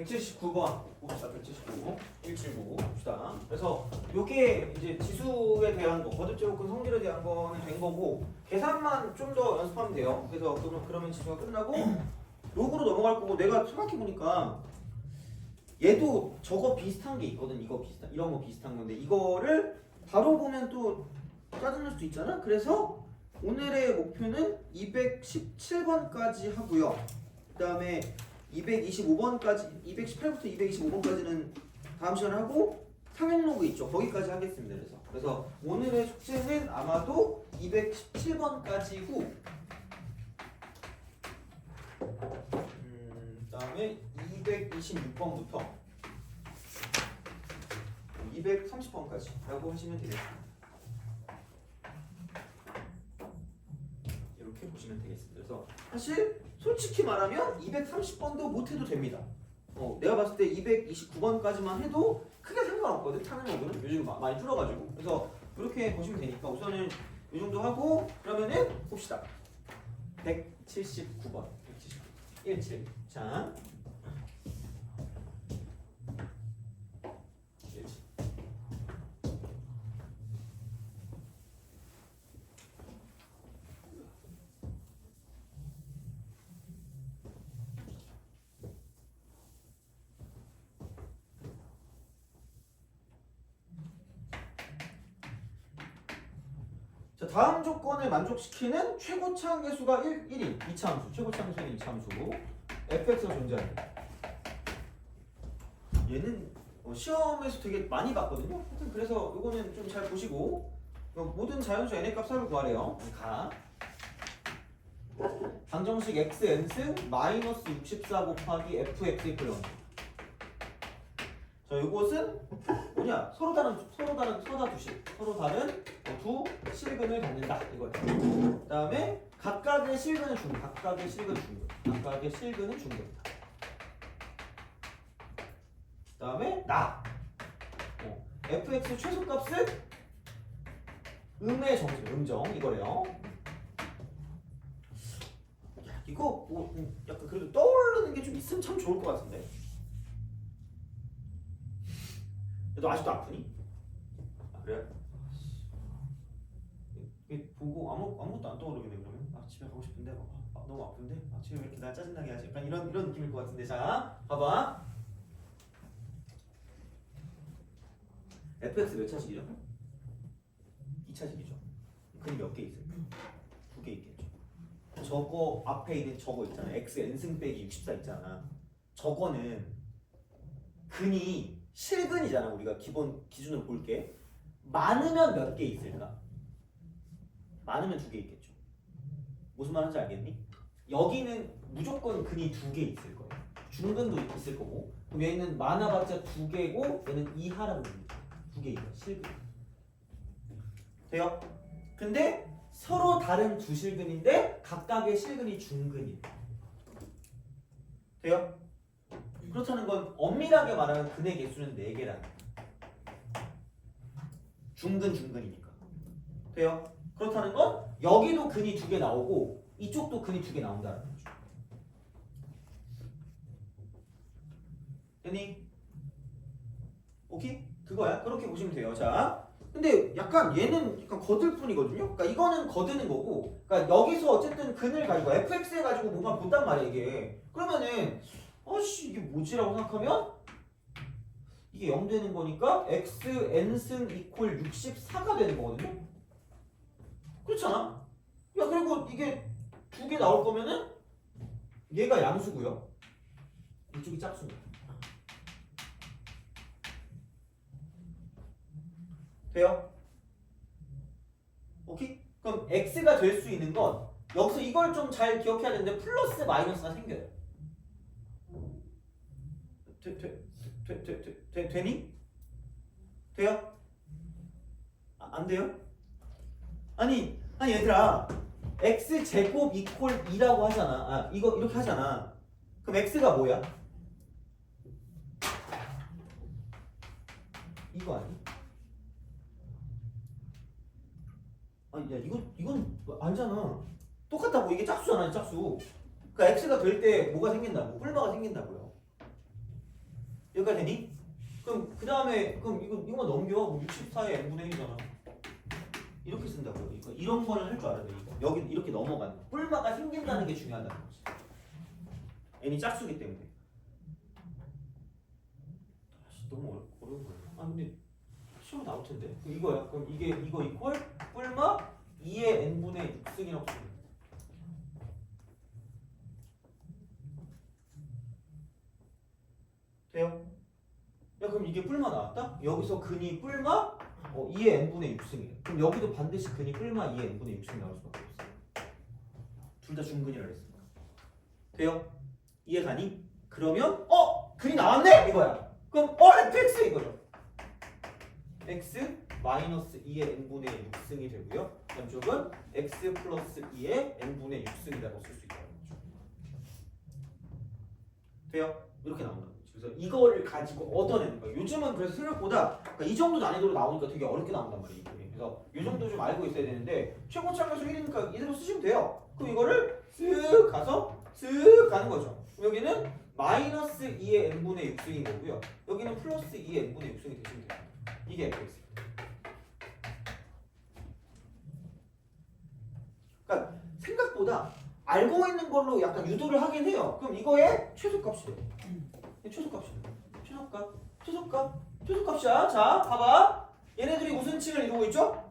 179번 봅시다. 179 179 봅시다. 그래서 요게 이제 지수에 대한 거, 거듭제곱근 성질에 대한 거는 된 거고 계산만 좀 더 연습하면 돼요. 그래서 그러면 지수가 끝나고 로그로 넘어갈 거고, 내가 생각해 보니까 얘도 저거 비슷한 게 있거든. 이거 비슷한, 이런 거 비슷한 건데 이거를 바로 보면 또 짜증날 수도 있잖아. 그래서 오늘의 목표는 217번까지 하고요. 그 다음에 225번까지, 218부터 225번까지는 다음 시간에 하고 상용 로그 있죠. 거기까지 하겠습니다. 그래서 오늘의 숙제는 아마도 217번까지고, 그다음에 226번부터 230번까지라고 하시면 되겠습니다. 이렇게 보시면 되겠습니다. 그래서 사실 솔직히 말하면 230번도 못해도 됩니다. 내가 봤을 때 229번까지만 해도 크게 상관없거든. 상용로그는 요즘 많이 줄어가지고. 그래서 이렇게 보시면 되니까 우선은 이 정도 하고, 그러면은 봅시다. 179번 17. 자, 17. 자, 다음 조건을 만족시키는 최고차항 계수가 1인 2차함수, 최고차항 계수는 2차함수 fx가 존재한다. 얘는 시험에서 되게 많이 봤거든요. 하여튼 그래서 이거는 좀 잘 보시고, 모든 자연수 n의 값을 구하래요. 가 방정식 x n승 마이너스 64 곱하기 fx 이퀄 0. 자, 이것은 뭐냐? 서로 다른 두 실근을 갖는다 이거예요. 그다음에 각각의 실근은 중근이다. 그다음에 나 fx 최소값은 음의 정수, 음정 이거래요. 야, 이거 뭐 약간 그래도 떠오르는 게 좀 있으면 참 좋을 것 같은데. 너 아직도 아프니? 아, 그래? 보고 아무것도 안 떠오르겠네. 그러면 집에 가고 싶은데 너무 아픈데 집에 왜 이렇게 나 짜증나게 하지? 약간 이런 느낌일 것 같은데. 자, 봐봐. fx 몇 차식이죠? 2차식이죠. 근이 몇 개 있을까? 2개 있겠죠. 저거 앞에 있는 저거 있잖아. x n승 빼기 64 있잖아. 저거는 근이 실근이잖아. 우리가 기준으로 볼게. 많으면 몇 개 있을까? 많으면 2개 있겠죠. 무슨 말인지 알겠니? 여기는 무조건 근이 2개 있을 거예요. 중근도 있을 거고. 그럼 얘는 많아봤자 2개고 얘는 이하라는 겁니다. 2개 있어요. 실근. 돼요? 근데 서로 다른 두 실근인데 각각의 실근이 중근이에요. 돼요? 그렇다는 건 엄밀하게 말하면 근의 개수는 4개라는 거예요. 중근이니까. 돼요? 그렇다는 건 여기도 근이 2개 나오고 이쪽도 근이 2개 나온다는 거죠. 됐니? 오케이? 그거야. 그렇게 보시면 돼요. 자, 근데 약간 얘는 약간 거들 뿐이거든요. 그러니까 이거는 거드는 거고, 그러니까 여기서 어쨌든 근을 가지고 fx 해가지고 뭔가 본단 말이야 이게. 그러면은 이게 뭐지라고 생각하면 이게 0 되는 거니까 x n승 이퀄 64가 되는 거거든요. 그렇잖아. 야, 그리고 이게 2개 나올 거면은 얘가 양수고요. 이쪽이 짝수입니다. 돼요? 오케이? 그럼 x가 될 수 있는 건 여기서 이걸 좀 잘 기억해야 되는데 플러스 마이너스가 생겨요. 되니? 돼요? 안 돼요? 아니 얘들아, x 제곱 이퀄 2라고 하잖아. 이거 이렇게 하잖아. 그럼 x가 뭐야? 이거 아니? 야, 이건 알잖아. 똑같다고. 이게 짝수잖아, 짝수. 그러니까 x가 될 때 뭐가 생긴다고? 뿔마가 생긴다고요. 여기까지 되니? 그럼 그 다음에 그럼 이거만 넘겨. 64의 n분의 1이잖아. 이렇게 쓴다고요. 이런 거는 할 줄 알아야 돼. 이거. 여기 이렇게 넘어가는 거. 뿔마가 생긴다는 게 중요하다는 거지. n이 짝수기 때문에. 너무 어려운 거야. 아 근데 시험 나올 텐데. 이거야. 그럼 이거 이퀄 뿔마 2의 n분의 6승이라고 쓰면 돼요? 야 그럼 이게 뿔마 나왔다? 여기서 근이 뿔마 2의 n분의 6승이에요. 그럼 여기도 반드시 근이 뿔마 2의 n분의 6승이 나올 수밖에 없어요. 둘 다 중근이라 그랬으니까. 돼요? 이해 가니? 그러면 근이 나왔네? 이거야. 그럼 fx 이거죠. x 마이너스 2의 n분의 6승이 되고요. 양쪽은 x 플러스 2의 n분의 6승이라고 쓸 수 있다는 거죠. 돼요? 이렇게 나온다는 거죠. 그래서 이거를 가지고 얻어내는 거예요. 요즘은 그래서 생각보다 그러니까 이 정도 난이도로 나오니까 되게 어렵게 나온단 말이에요. 그래서 이 정도 좀 알고 있어야 되는데 최고 참가수 1이니까 이대로 쓰시면 돼요. 그럼 이거를 쓱 가서 쓱 가는 거죠. 여기는 마이너스 2의 n분의 6승인 거고요. 여기는 플러스 2의 n분의 6승이 되시면 돼요. 이게 fx. 그러니까 생각보다 알고 있는 걸로 약간 유도를 하긴 해요. 그럼 이거의 최소값이 돼요. 최소값이야. 자, 봐봐. 얘네들이 무슨 층을 이루고 있죠?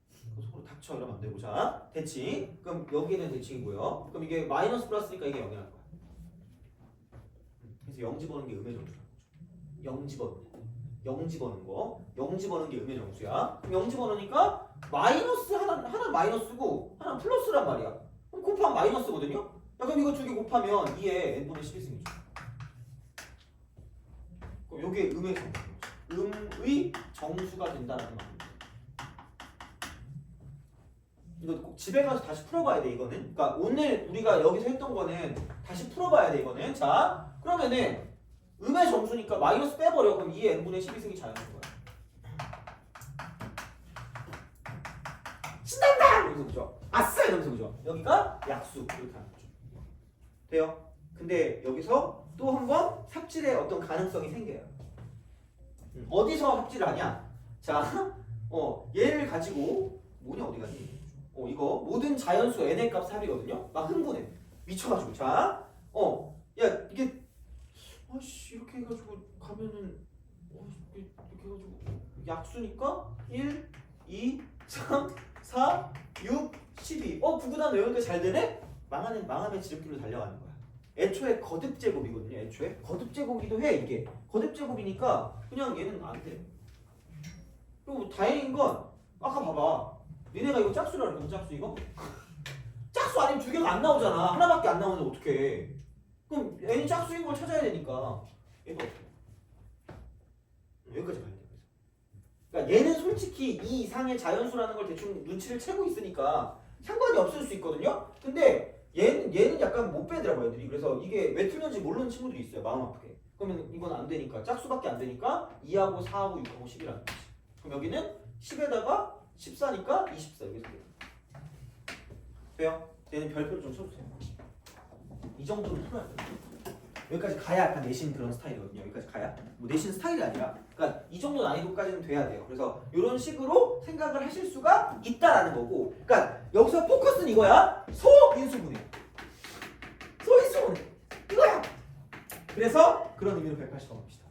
서로 닥쳐 이러면 안 되고. 자, 대칭. 그럼 여기는 대칭이고요. 그럼 이게 마이너스 플러스니까 이게 0이 날 거야. 그래서 0 집어넣는 게 음의 정수라는 거죠. 0 집어넣는 거. 0 집어넣는 게 음의 정수야. 그럼 0 집어넣으니까 마이너스 하나 마이너스고 하나 플러스란 말이야. 그럼 곱하면 마이너스거든요. 야, 그럼 이거 두 개 곱하면 2의 n분의 11승이죠. 그럼 요게 음의 정수가 된다는 말입니다. 이거 꼭 집에 가서 다시 풀어봐야 돼 이거는. 그러니까 오늘 우리가 여기서 했던 거는 다시 풀어봐야 돼 이거는. 자, 그러면은 음의 정수니까 마이너스 빼버려. 그럼 2의 n분의 12승이 자연수인 거야. 신난다! 이러면서 그죠? 아싸! 이러면서 그죠? 여기가 약수 이렇게 하는 거죠. 돼요? 근데 여기서 또 한 번 삽질의 어떤 가능성이 생겨요. 어디서 삽질을 하냐? 자, 얘를 가지고 뭐냐 어디 갔니? 이거 모든 자연수 n의 값 삽이거든요. 막 흥분해. 미쳐가지고. 자, 야 이게 이렇게 해가지고 가면은 이렇게 해가지고 약수니까 1, 2, 3, 4, 6, 12. 구구단 외우니까 잘 되네? 망함의 지름길로 달려가는 거야. 애초에 거듭 제곱이거든요. 애초에 거듭 제곱이기도 해. 이게 거듭 제곱이니까 그냥 얘는 안 돼. 그리고 다행인 건 아까 봐봐. 니네가 이거 짝수라 그랬거든. 짝수 이거? 짝수 아니면 두 개가 안 나오잖아. 하나밖에 안 나오는데 어떡해. 그럼 n이 짝수인 걸 찾아야 되니까 얘가 어떻게 여기까지 가야 돼. 그러니까 얘는 솔직히 이 이상의 자연수라는 걸 대충 눈치를 채고 있으니까 상관이 없을 수 있거든요. 근데 얘는 약간 못 빼더라고 애들이. 그래서 이게 왜 틀렸는지 모르는 친구들이 있어요. 마음 아프게. 그러면 이건 안 되니까 짝수밖에 안 되니까 2하고 4하고 6하고 10이라는 거지. 그럼 여기는 10에다가 14니까 24 여기서 돼요? 얘는 별표를 좀 쳐주세요. 이 정도는 풀어야 돼요. 여기까지 가야 약간 내신 그런 스타일이거든요. 여기까지 가야 뭐 내신 스타일이 아니라 그러니까 이 정도 난이도까지는 돼야 돼요. 그래서 이런 식으로 생각을 하실 수가 있다라는 거고. 그러니까 여기서 포커스는 이거야. 소인수분해. 소인수분해. 이거야. 그래서 그런 의미로 180번 봅시다.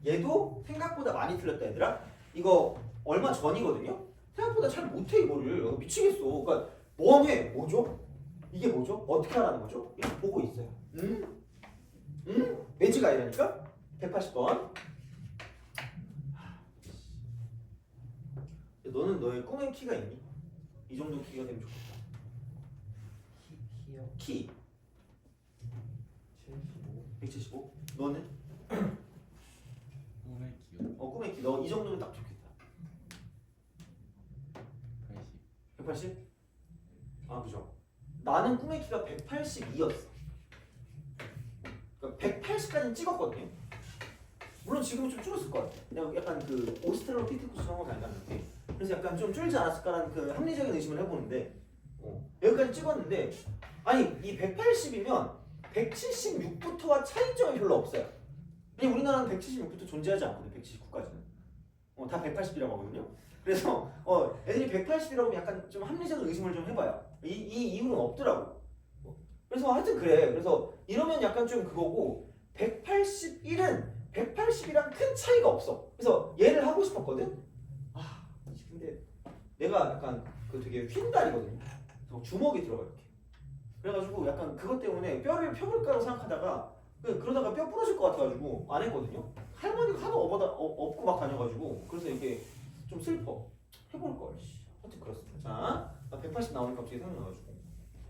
얘도 생각보다 많이 틀렸다 얘들아. 이거 얼마 전이거든요. 생각보다 잘 못해 이거를. 미치겠어. 그러니까 뭐해? 뭐죠? 이게 뭐죠? 어떻게 하라는 거죠? 이렇게 보고 있어요. 매지가 아니라니까? 180번. 너는 너의 꿈의 키가 있니? 이 정도 키가 되면 좋겠다. 키 175. 너는? 꿈의 기억 꿈의 키. 너 이 정도면 딱 좋겠다. 180? 아 그죠. 나는 꿈의 키가 182였어. 그러니까 180까지는 찍었거든요. 물론 지금은 좀 줄었을 것 같아. 그냥 약간 그 오스트랄로피테쿠스 정도 닮았는데 그래서 약간 좀 줄지 않았을까라는 그 합리적인 의심을 해보는데 여기까지 찍었는데 아니 이 180이면 176부터와 차이점이 별로 없어요. 왜냐면 우리나라는 176부터 존재하지 않거든. 179까지는. 다 180이라고 하거든요. 그래서 애들이 180이라고 하면 약간 좀 합리적인 의심을 좀 해봐요. 이 이유는 없더라고. 그래서 하여튼 그래. 그래서 이러면 약간 좀 그거고 181이랑 큰 차이가 없어. 그래서 얘를 하고 싶었거든. 근데 내가 약간 그 되게 휜다리거든요. 그래서 주먹이 들어가 이렇게. 그래가지고 약간 그것 때문에 뼈를 펴볼까라고 생각하다가 그러다가 뼈 부러질 것 같아가지고 안 했거든요. 할머니가 하도 업고 막 다녀가지고 그래서 이게 좀 슬퍼. 해볼 걸. 하여튼 그렇습니다. 자, 180 나오니까 갑자기 생각나가지고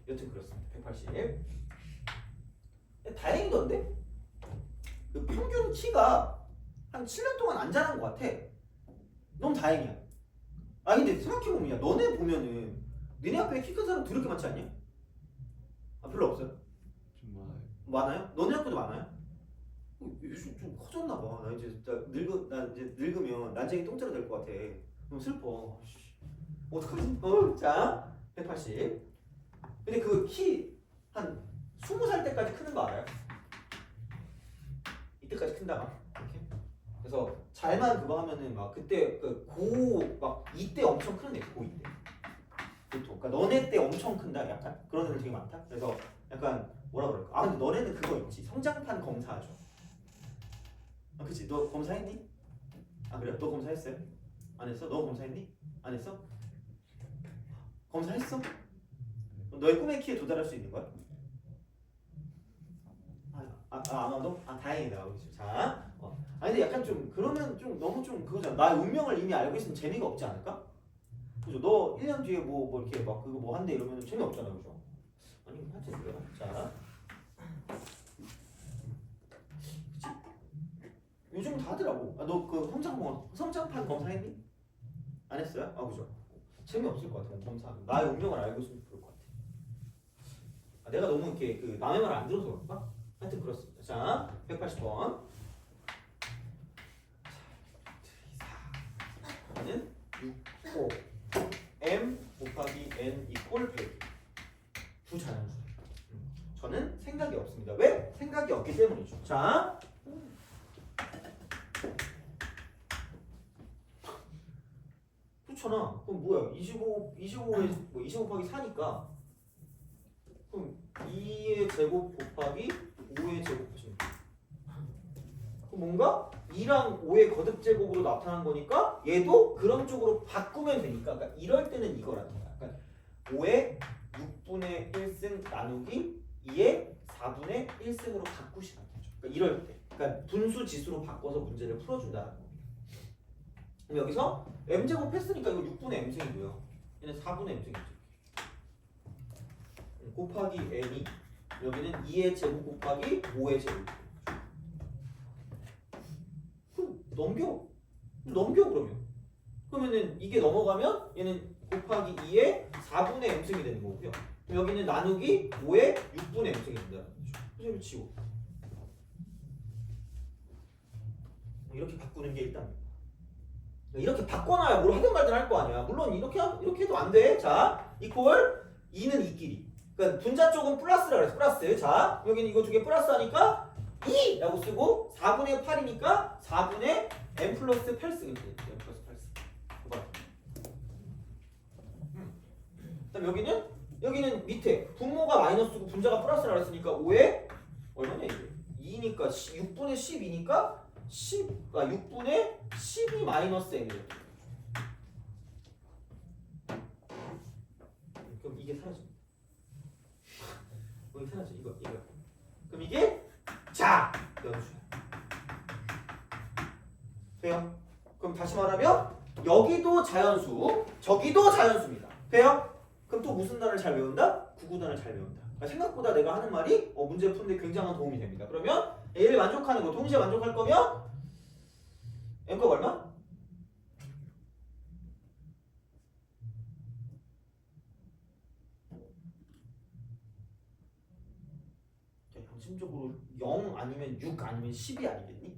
여튼 그렇습니다. 180. 다행이던데? 그 평균 키가 한 7년 동안 안 자란 것 같아. 너무 다행이야. 근데 생각해보면 야 너네 보면은 너네 학교에 키 큰 사람 더럽게 많지 않냐? 별로 없어요? 좀 많아요. 많아요? 너네 학교도 많아요? 요즘 좀 커졌나 봐. 나 이제 늙으면 난쟁이 똥자루 될 것 같아. 너무 슬퍼. 어떡하지? 자, 180. 근데 그 키 한 20살 때까지 크는 거 알아요? 이때까지 큰다가 이렇게. 그래서 잘만 그거 하면은 막 그때 막 이때 엄청 크는 애 고2 때. 보통. 그러니까 너네 때 엄청 큰다 약간 그런 애들 되게 많다. 그래서 약간 뭐라 그럴까? 근데 너네는 그거 있지. 성장판 검사하죠. 그치? 너 검사했니? 그래? 너 검사했어요? 안 했어? 너 검사했니? 안 했어? 검사했어? 너의 꿈의 키에 도달할 수 있는 거야? 아마도? 다행이다. 자, 근데 약간 좀 그러면 좀 너무 좀 그거잖아. 나의 운명을 이미 알고 있으면 재미가 없지 않을까? 그죠? 너 1년 뒤에 뭐 이렇게 막 그거 뭐 한대 이러면 재미없잖아, 그죠? 아니 하여튼 그래요. 자, 그치? 요즘 다 하더라고. 너 그 성장판 검사했니? 안 했어요? 그죠? 재미없을 것 같아. 검사하면 나의 운명을 알고 있으면 그럴 것 같아. 내가 너무 이렇게 그 남의 말 안 들어서 그런가? 하여튼 그렇습니다. 자, 180번. 는 6, 5 m 곱하기 n 이퀄 100. 두 자연수. 저는 생각이 없습니다. 왜? 생각이 없기 때문이죠. 자, 그렇잖아. 그럼 뭐야? 25에 25 곱하기 4니까 그럼 2의 제곱 곱하기 5의 제곱 하시면 돼요. 그럼 뭔가 2랑 5의 거듭 제곱으로 나타난 거니까 얘도 그런 쪽으로 바꾸면 되니까 그러니까 이럴 때는 이거라는 거야. 그러니까 5의 6분의 1승 나누기 2의 4분의 1승으로 바꾸시면 되죠. 그러니까 이럴 때. 그러니까 분수 지수로 바꿔서 문제를 풀어준다는 겁니다. 그럼 여기서 m제곱 했으니까 이거 6분의 m승이고요. 얘는 4분의 m승이죠. 곱하기 n이 여기는 2의 제곱 곱하기 5의 제곱. 그럼 넘겨 그러면은 이게 넘어가면 얘는 곱하기 2의 4분의 m승이 되는 거고요. 여기는 나누기 5의 6분의 m승이 된다는 거죠. 그래서 이걸 치고 이렇게 바꾸는 게 일단 이렇게 바꿔놔야 뭘 하든 말든 할 거 아니야. 물론 이렇게 해도 안 돼. 자, 이퀄 2는 2끼리. 그러니까 분자 쪽은 플러스라 그랬어. 플러스. 자, 여기는 이거 두 개 플러스 하니까 2라고 쓰고 4분의 8이니까 4분의 n 플러스 8 쓰면 돼. n 플러스 8 쓰. 그다음 여기는 밑에 분모가 마이너스고 분자가 플러스라 그랬으니까 5에 얼마냐 이게? 2니까 6분의 12니까 6분의 12 마이너스 n이에요. 그럼 이게 사라집니다. 이게 사라져. 이거. 그럼 이게 자연수야. 돼요? 그럼 다시 말하면 여기도 자연수, 저기도 자연수입니다. 돼요? 그럼 또 무슨 단어를 잘 외운다? 구구단을 잘 외운다. 그러니까 생각보다 내가 하는 말이 문제 푸는데 굉장한 도움이 됩니다. 그러면 A를 만족하는 거, 동시에 만족할 거면 M값 얼마? 양심적으로 0 아니면 6 아니면 10이 아니겠니?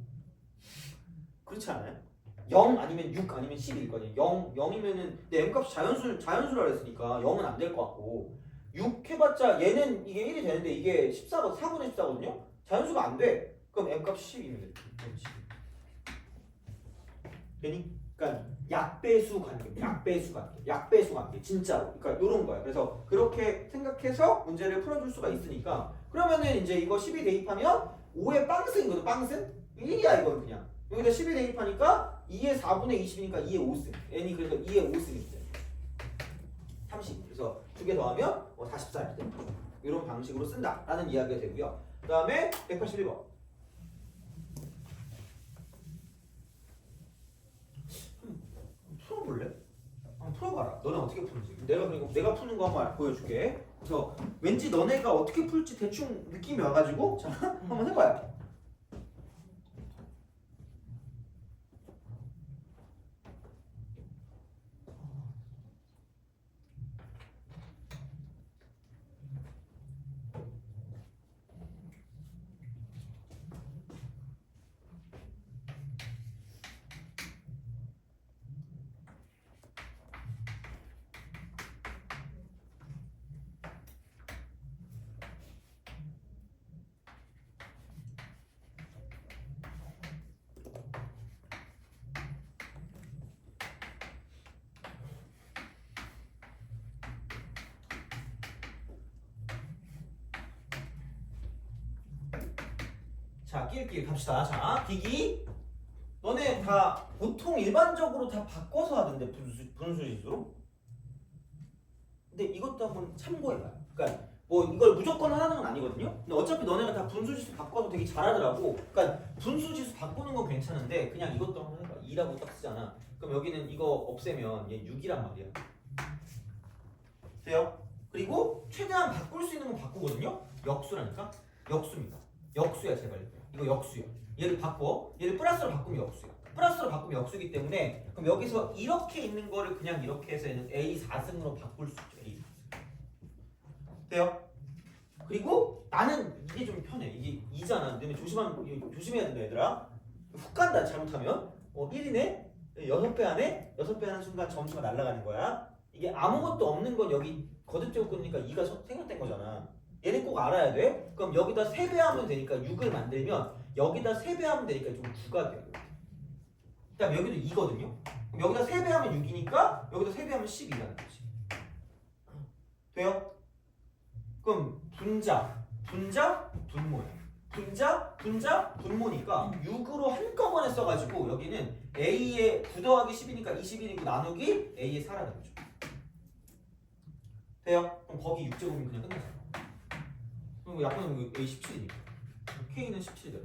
그렇지 않아요? 0 아니면 6 아니면 10일 거냐? 0이면은 내 M값이 자연수라 그랬으니까 0은 안 될 것 같고 6 해봤자 얘는 이게 1이 되는데 이게 14거 4분의 14거든요. 자연수가 안 돼. 그럼 m값 10이면 돼. 되니? 그러니까 약배수 관계, 약배수 관계, 진짜로. 그러니까 이런 거야. 그래서 그렇게 생각해서 문제를 풀어줄 수가 있으니까 그러면은 이제 이거 12 대입하면 5의 빵승이거든. 빵승? 1이야 이건 그냥. 여기다 12 대입하니까 2의 4분의 20이니까 2의 5승. n이 그래서 2의 5승이 돼. 30. 그래서 두 개 더하면 44일 때. 이런 방식으로 쓴다라는 이야기가 되고요. 그 다음에 181번. 풀어볼래? 한번 풀어봐라. 너네 어떻게 푸는지. 내가 푸는 거 한번 보여줄게. 그래서 왠지 너네가 어떻게 풀지 대충 느낌이 와가지고 자 한번 해봐요. 자, 끼리끼리 갑시다. 자, 기기. 너네 다 보통 일반적으로 다 바꿔서 하던데 분수지수로. 근데 이것도 한번 참고해봐요. 그러니까 뭐 이걸 무조건 하라는 건 아니거든요. 근데 어차피 너네가 다 분수지수 바꿔서 되게 잘하더라고. 그러니까 분수지수 바꾸는 건 괜찮은데 그냥 이것도 한번 해봐. 2라고 딱 쓰잖아. 그럼 여기는 이거 없애면 얘 6이란 말이야. 돼요? 그리고 최대한 바꿀 수 있는 건 바꾸거든요. 역수라니까. 역수입니다. 역수야 제발. 이거 역수야. 얘를 바꿔. 얘를 플러스로 바꾸면 역수야. 플러스로 바꾸면 역수이기 때문에 그럼 여기서 이렇게 있는 거를 그냥 이렇게 해서 얘는 A4승으로 바꿀 수 있죠. A4승. 돼요? 그리고 나는 이게 좀 편해. 이게 2잖아. 너네 조심해야 된다 얘들아. 훅 간다 잘못하면. 1이네? 6배 안에? 6배 하는 순간 점수가 날아가는 거야. 이게 아무것도 없는 건 여기 거듭제곱근이니까 2가 생략된 거잖아. 얘는 꼭 알아야 돼. 그럼 여기다 3배 하면 되니까 6을 만들면 여기다 3배 하면 되니까 좀 9가 돼요. 그 다음에 여기도 2거든요. 그럼 여기다 3배 하면 6이니까 여기다 3배 하면 12라는 거지. 돼요? 그럼 분모야. 분자, 분모니까 6으로 한꺼번에 써가지고 여기는 A의 9 더하기 10이니까 21이고 나누기 A의 4라는 거죠. 돼요? 그럼 거기 6제곱이면 그냥 끝나잖아. 그럼 약분하면 A 17이니까 K는 17이다.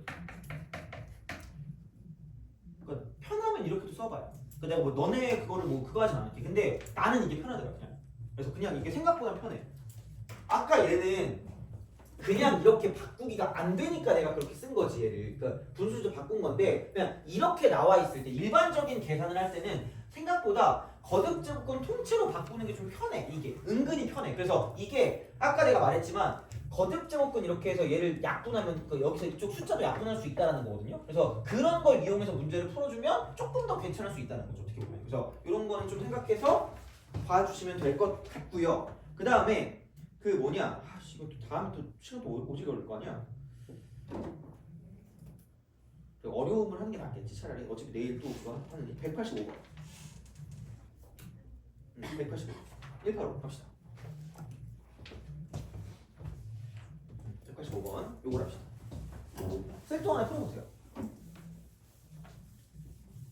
그러니까 편하면 이렇게도 써봐요. 그러니까 내가 뭐 너네 그거를 뭐 그거 하진 않을게. 근데 나는 이게 편하더라 그냥. 그래서 그냥 이게 생각보다 편해. 아까 얘는 그냥 이렇게 바꾸기가 안 되니까 내가 그렇게 쓴 거지 얘를. 그러니까 분수도 바꾼 건데 그냥 이렇게 나와 있을 때 일반적인 계산을 할 때는 생각보다 거듭제곱근 통째로 바꾸는 게 좀 편해. 이게 은근히 편해. 그래서 이게 아까 내가 말했지만 거듭제곱근 이렇게 해서 얘를 약분하면 여기서 이쪽 숫자도 약분할 수 있다는 거거든요. 그래서 그런 걸 이용해서 문제를 풀어주면 조금 더 괜찮을 수 있다는 거죠. 어떻게 보면. 그래서 이런 거는 좀 생각해서 봐주시면 될 것 같고요. 그 다음에 그 뭐냐, 이거 또 다음에 또 시간 또 오지게 걸릴 거 아니야. 어려움을 하는 게 낫겠지 차라리. 어차피 내일 또 그거 하는데 185번. 185. 185 합시다. 185번 요걸 합시다. 셀도 하나 풀어보세요.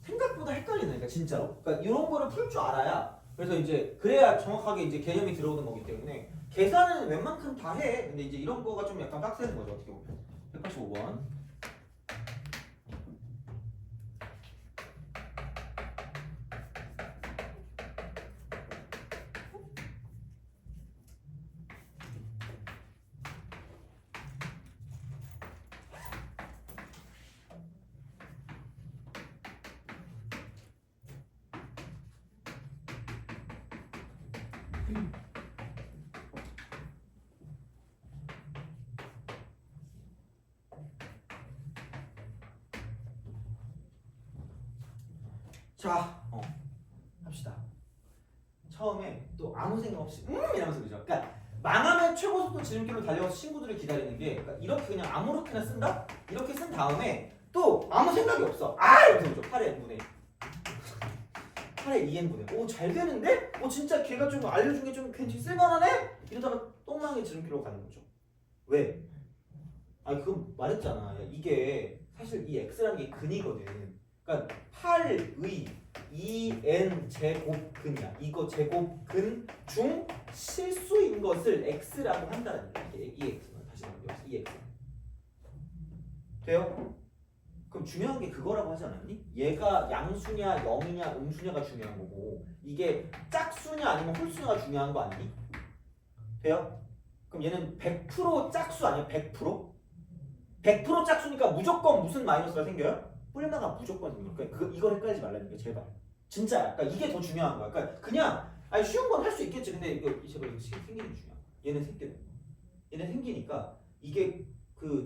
생각보다 헷갈리니까 진짜로. 그러니까 이런 거를 풀 줄 알아야. 그래서 이제 그래야 정확하게 이제 개념이 들어오는 거기 때문에 계산은 웬만큼 다 해. 근데 이제 이런 거가 좀 약간 빡세는 거죠 어떻게 보면. 185번. 자, 합시다. 처음에 또 아무 생각 없이 이러면서 그죠? 그러니까 망하면 최고속도 지름길로 달려가서 친구들을 기다리는 게 그러니까 이렇게 그냥 아무렇게나 쓴다? 이렇게 쓴 다음에 또 아무 생각이 없어. 이러면서 보죠. 8의 n분의 8의 2n분의 오 잘 되는데? 진짜 걔가 좀 알려준 게 좀 괜찮이 쓸만하네? 이러다가 똥망의 지름길로 가는 거죠. 왜? 그건 말했잖아. 야, 이게 사실 이 x라는 게 근이거든. 그러니까 8의 2n 제곱근이야. 이거 제곱근 중 실수인 것을 x라고 한다는 얘기야. 이 x는 다시 말해서 이 x 돼요? 그럼 중요한 게 그거라고 하지 않았니? 얘가 양수냐 0이냐 음수냐가 중요한 거고 이게 짝수냐 아니면 홀수냐가 중요한 거 아니니? 돼요? 그럼 얘는 100% 짝수 아니야? 100%? 100% 짝수니까 무조건 무슨 마이너스가 생겨요? 뿔마가 무조건 생겨. 그러니까 이걸 헷갈리지 말라는 게 제발. 진짜. 그러니까 이게 더 중요한 거야. 그러니까 그냥 쉬운 건 할 수 있겠지. 근데 이거 제발 이거 생기는 게 중요한 거야. 얘는 생겨. 얘는 생기니까 이게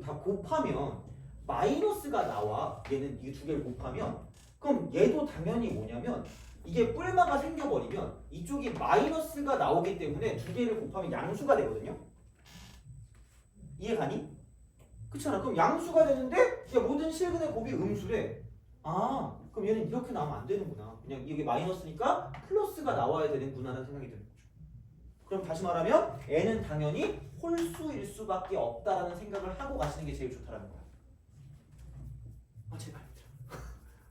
다 곱하면 마이너스가 나와. 얘는 이 두 개를 곱하면 그럼 얘도 당연히 뭐냐면 이게 뿔마가 생겨버리면 이쪽이 마이너스가 나오기 때문에 두 개를 곱하면 양수가 되거든요. 이해 가니? 그렇잖아. 그럼 양수가 되는데 야, 모든 실근의 곱이 음수래. 그럼 얘는 이렇게 나오면 안 되는구나. 그냥 이게 마이너스니까 플러스가 나와야 되는구나라는 생각이 드는 거죠. 그럼 다시 말하면 n은 당연히 홀수일 수밖에 없다라는 생각을 하고 가시는 게 제일 좋다라는 거야. 제발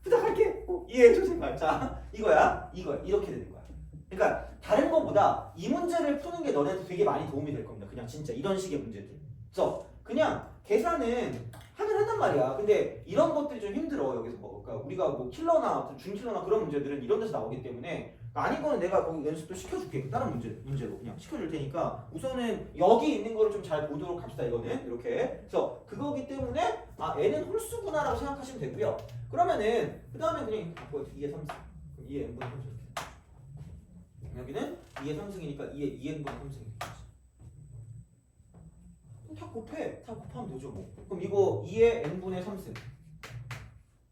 부탁할게. 이해해줘 제발. 자 이거야. 이렇게 되는 거야. 그러니까 다른 것보다 이 문제를 푸는 게 너네한테 되게 많이 도움이 될 겁니다. 그냥 진짜 이런 식의 문제들. 그래서 그냥 계산은 하긴 한단 말이야. 근데 이런 것들이 좀 힘들어 여기서 그러니까 우리가 뭐 킬러나 중킬러나 그런 문제들은 이런 데서 나오기 때문에 아닌 거는 내가 거기 연습도 시켜줄게. 다른 문제로 그냥 시켜줄 테니까 우선은 여기 있는 거를 좀 잘 보도록 합시다. 이거는 이렇게. 그래서 그거기 때문에 n은 홀수구나라고 생각하시면 되고요. 그러면은 그 다음에 그냥 바꿔요. 2의 3승. 그럼 2의 n분의 3승. 여기는 2의 3승이니까 2의 2n분의 3승이 되겠지. 다 곱해. 다 곱하면 되죠 뭐. 그럼 이거 2의 n분의 3승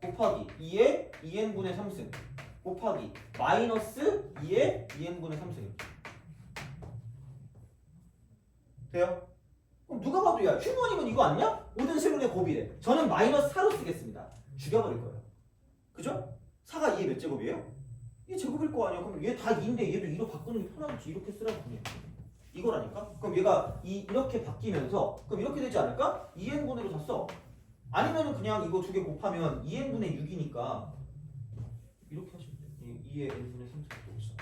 곱하기 2의 2n분의 3승 곱하기 마이너스 2의 2n분의 3승 돼요? 그럼 누가 봐도 야 휴먼이면 이거 아니야? 모든 실근의 곱이래. 저는 마이너스 4로 쓰겠습니다. 죽여버릴 거예요. 그죠? 4가 2의 몇 제곱이에요? 이게 제곱일 거 아니야. 그럼 얘 다 2인데 얘도 2로 바꾸는 게 편하겠지. 이렇게 쓰라고 그냥. 이거라니까? 그럼 얘가 이렇게 바뀌면서 그럼 이렇게 되지 않을까? 2n분의로 다 써. 아니면은 그냥 이거 두 개 곱하면 2n분의 6이니까 이렇게 하시면 돼요. 2의 n분의 3승 되겠어.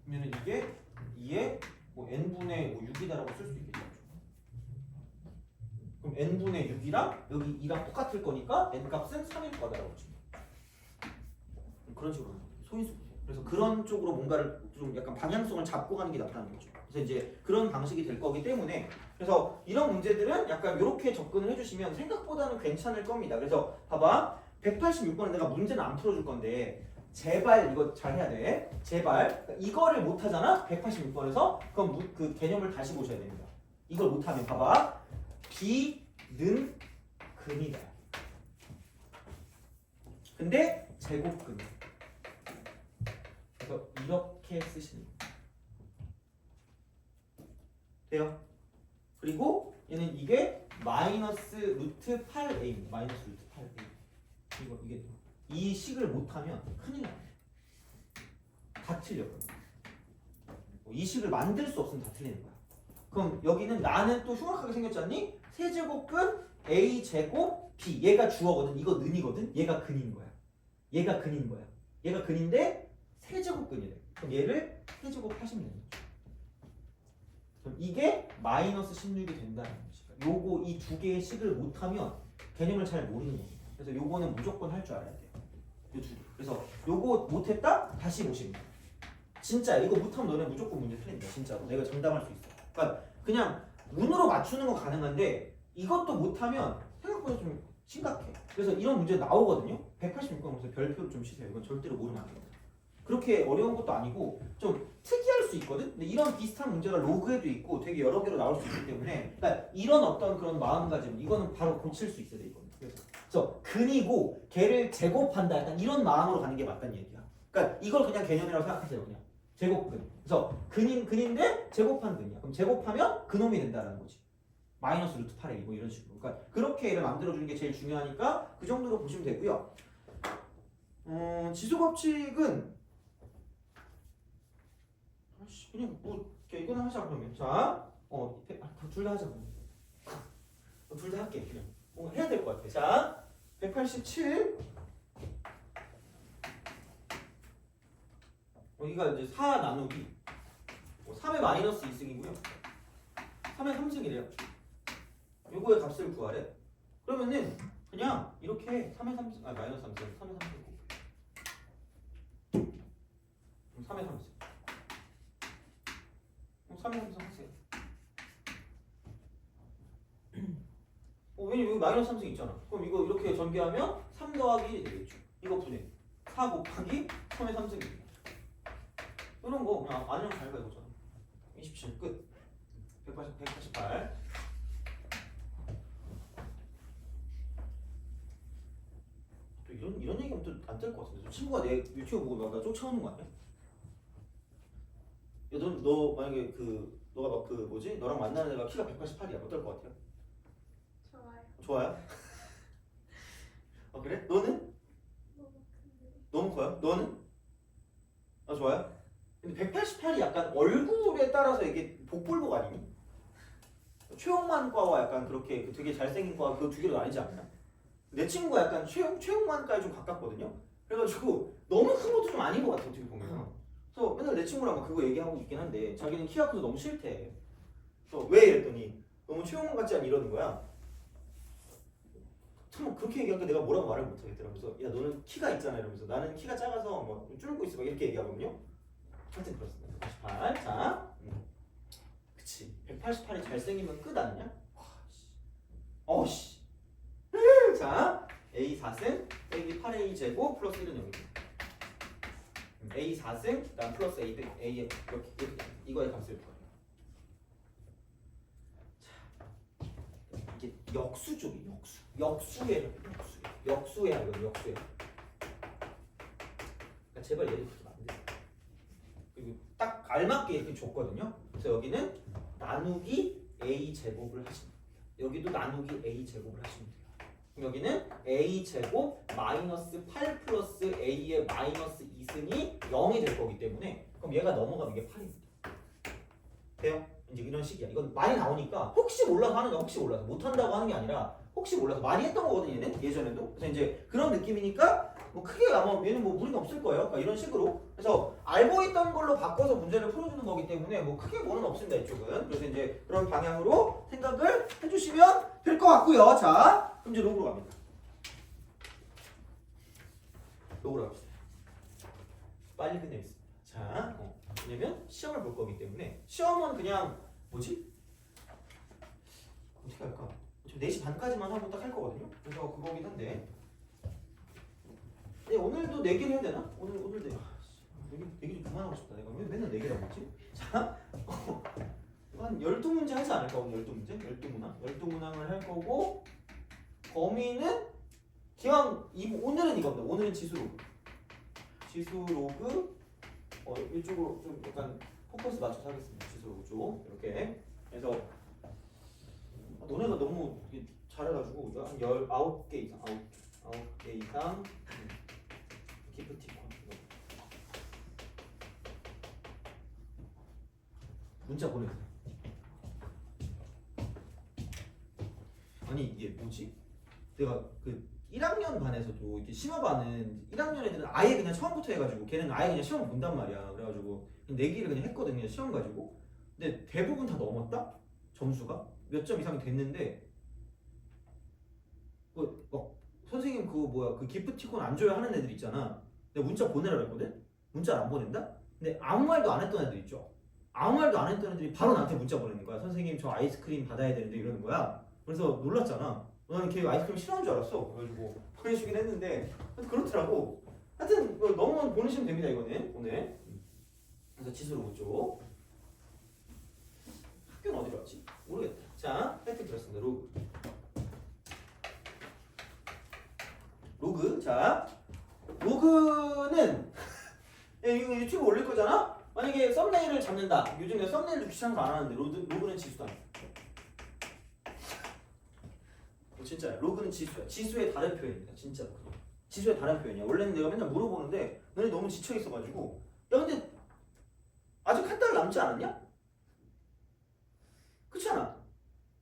그러면은 이게 2의 뭐 n분의 6이다라고 쓸 수 있겠죠. 그럼 n분의 6이랑 여기 2랑 똑같을 거니까 n값은 3일 거다라고 치면 그런 식으로 하는 거예요. 소인수. 그래서 그런 쪽으로 뭔가를 좀 약간 방향성을 잡고 가는 게 낫다는 거죠. 그래서 이제 그런 방식이 될 거기 때문에 그래서 이런 문제들은 약간 이렇게 접근을 해주시면 생각보다는 괜찮을 겁니다. 그래서 봐봐 186번은 내가 문제는 안 풀어줄 건데 제발 이거 잘 해야 돼. 제발 이거를 못 하잖아. 186번에서 그럼 그 개념을 다시 보셔야 됩니다. 이걸 못하면 봐봐 B는 근이다. 근데 제곱근. 그래서 이렇게 쓰시는 거예요. 돼요? 그리고 얘는 이게 마이너스 루트 8a 마이너스 루트 8a 이게 이 식을 못하면 큰일 나요. 다 틀려. 이 식을 만들 수 없으면 다 틀리는 거야. 그럼 여기는 나는 또 흉악하게 생겼지 않니? 세제곱근 a 제곱 b 얘가 주어거든. 이거 는이거든. 얘가 근인 거야. 얘가 근인 거야. 얘가 근인데 세제곱근이래. 그럼 얘를 세제곱 하시면 되는 거죠. 그럼 이게 마이너스 16이 된다는 것이죠. 요거 이 두 개의 식을 못하면 개념을 잘 모르는 겁니다. 그래서 요거는 무조건 할 줄 알아야 돼요. 요 두 개. 그래서 요거 못했다? 다시 보시면 돼요. 진짜 이거 못하면 너네 무조건 문제 틀린다. 진짜로. 내가 장담할 수 있어. 그러니까 그냥 운으로 맞추는 건 가능한데 이것도 못하면 생각보다 좀 심각해. 그래서 이런 문제 나오거든요. 186번에서 별표를 좀 치세요. 이건 절대로 모르면 안 됩니다. 그렇게 어려운 것도 아니고 좀 특이할 수 있거든. 근데 이런 비슷한 문제가 로그에도 있고 되게 여러 개로 나올 수 있기 때문에 그러니까 이런 어떤 그런 마음가짐 이거는 바로 고칠 수 있어야 돼 이거는. 그래서 근이고 걔를 제곱한다 약간 이런 마음으로 가는 게 맞다는 얘기야. 그러니까 이걸 그냥 개념이라고 생각하세요. 그냥 제곱근. 그래서 근인데 제곱한 근이야. 그럼 제곱하면 근홈이 된다는 거지. 마이너스 루트 8a 뭐 이런 식으로. 그러니까 그렇게 얘를 만들어주는 게 제일 중요하니까 그 정도로 보시면 되고요. 지수 법칙은 그냥 뭐 이거는 하자 그러면. 자, 둘 다 하자 그러면. 둘 다 할게 그냥. 해야 될 것 같아. 자, 187. 여기가 이제 4 나누기 3의 마이너스 2승이고요. 3의 3승이래요. 요거의 값을 구하래. 그러면은 그냥 이렇게 3의 3승, 마이너스 3승, 3의 3승 곱해. 3의 3승. 3의 3승 하세요. 왜냐면 여기 마이너스 3승 있잖아. 그럼 이거 이렇게 전개하면 3 더하기 1이 되겠죠. 이거 분해. 4 곱하기 3의 3승입니다. 이런 거 그냥 아니면 잘 가져오잖아. 27 끝. 188. 또 이런 얘기하면 또 안 될 것 같은데. 친구가 내 유튜브 보고 막 나 쫓아오는 거 아니야? 야, 너 만약에 너가 막 뭐지? 너랑 만나는 애가 키가 188이야. 어떨 것 같아요? 좋아요? 그래? 너는? 너무 커요? 너는? 좋아요? 근데 188이 약간 얼굴에 따라서 이게 복불복 아니니? 최홍만과와 약간 그렇게 되게 잘생긴 과 그 두 개로 나뉘지 않나? 내 친구가 약간 최홍만과에 좀 가깝거든요? 그래가지고 너무 큰 것도 좀 아닌 것 같아 어떻게 보면. 그래서 맨날 내 친구랑 막 그거 얘기하고 있긴 한데 자기는 키가 커서 너무 싫대. 그래서 왜 이랬더니 너무 최홍만 같지 않니 이러는 거야. 참 그렇게 얘기하니까 내가 뭐라고 말을 못하겠더라. 그래서 야 너는 키가 있잖아 이러면서 나는 키가 작아서 뭐 줄고 있어 막 이렇게 얘기하거든요. 하여튼 그렇습니다. 188. 자, 그치. 188이 잘생기면 끝 아니냐? 와, 씨. 자, A 4승, A 8A 제곱 플러스 1은 0입니다. A 4승, 그다음 플러스 A 이렇게 이거의 값을 구해요. 자, 이게 역수 쪽이 역수해야 이거 역수해. 그러니까 제발 얘를 그렇게 만들. 그리고 딱 알맞게 이렇게 줬거든요. 그래서 여기는 나누기 A 제곱을 하시면 됩니다. 여기도 나누기 A 제곱을 하시면 돼요. 그럼 여기는 A 제곱 마이너스 8 플러스 A의 마이너스 2승이 0이 될 거기 때문에 그럼 얘가 넘어가면 이게 8입니다. 돼요? 이제 이런 식이야. 이건 많이 나오니까 혹시 몰라서 하는 거야. 혹시 몰라서 못한다고 하는 게 아니라 혹시 몰라서 많이 했던 거거든요. 얘는 예전에도. 그래서 이제 그런 느낌이니까 뭐 크게 아마 얘는 뭐 무리는 없을 거예요. 그러니까 이런 식으로. 그래서 알고 있던 걸로 바꿔서 문제를 풀어주는 거기 때문에 뭐 크게 뭐는 없습니다. 이쪽은. 그래서 이제 그런 방향으로 생각을 해주시면 될 것 같고요. 자, 그럼 이제 로그로 갑니다. 로그로 갑시다. 빨리 끝내겠습니다. 자, 왜냐면 시험을 볼 거기 때문에 시험은 그냥 뭐지? 어떻게 할까? 지금 4시 반까지만 하고 딱 할 거거든요. 그래서 그거긴 한데. 오늘도 4개를 해야 되나? 오늘 4개. 4개 좀 그만하고 싶다. 내가 왜 맨날 4개라고 했지? 자, 한 12문제 하지 않을까? 오늘 12문제? 12문항을 할 거고 범위는 기왕 오늘은 이겁니다. 오늘은 지수 로그. 지수 로그 이쪽으로 좀 약간 포커스 맞춰서 하겠습니다. 지수 로그 쪽. 이렇게. 그래서 너네가 너무 잘해가지고 한 19개 이상 9개 이상 기프티콘 문자 보내주세요. 아니 이게 뭐지? 내가 그 1학년 반에서도 이렇게 심화반은 1학년 애들은 아예 그냥 처음부터 해가지고 걔는 아예 그냥 시험 본단 말이야. 그래가지고 내기를 그냥 했거든요. 시험 가지고. 근데 대부분 다 넘었다? 점수가 몇 점 이상이 됐는데 선생님 그 기프티콘 안 줘야 하는 애들 있잖아. 내가 문자 보내라 그랬거든? 문자를 안 보낸다? 근데 아무 말도 안 했던 애들 있죠. 아무 말도 안 했던 애들이 바로 나한테 문자 보내는 거야. 선생님 저 아이스크림 받아야 되는데 이러는 거야. 그래서 놀랐잖아. 나는 걔 아이스크림 싫어하는 줄 알았어. 그래가지고 보내주긴 했는데 그렇더라고. 하여튼 너무 보내시면 됩니다. 이거는 오늘. 그래서 지수로 오죠. 학교는 어디로 왔지? 모르겠다. 자, 혜택 들었습니다. 로그. 자, 로그는 이거 유튜브 올릴 거잖아? 만약에 썸네일을 잡는다. 요즘 내가 썸네일도 귀찮아서 안 하는데 로그는 지수다. 진짜 로그는 지수야. 지수의 다른 표현입니다. 진짜 지수의 다른 표현이야. 원래는 내가 맨날 물어보는데 너네 너무 지쳐 있어가지고 야 근데 아직 한 달 남지 않았냐? 그렇지 않아?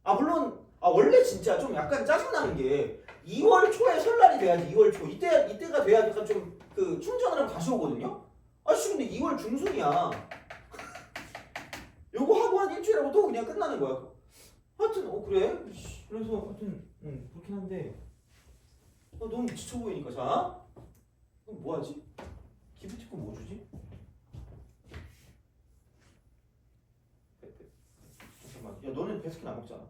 아 물론 원래 진짜 좀 약간 짜증나는 게 2월 초에 설날이 돼야지. 2월 초 이때가 돼야 약간 좀 그 충전을 하면 다시 오거든요. 아씨 근데 2월 중순이야. 요거 하고 한 일주일 하고 또 그냥 끝나는 거야. 하여튼 그래. 그래서 하여튼 그렇긴 한데 너무 지쳐 보이니까 자 그럼 뭐 하지? 기프티콘 뭐 주지? 잠깐만. 야 너는 베스킨 안 먹잖아.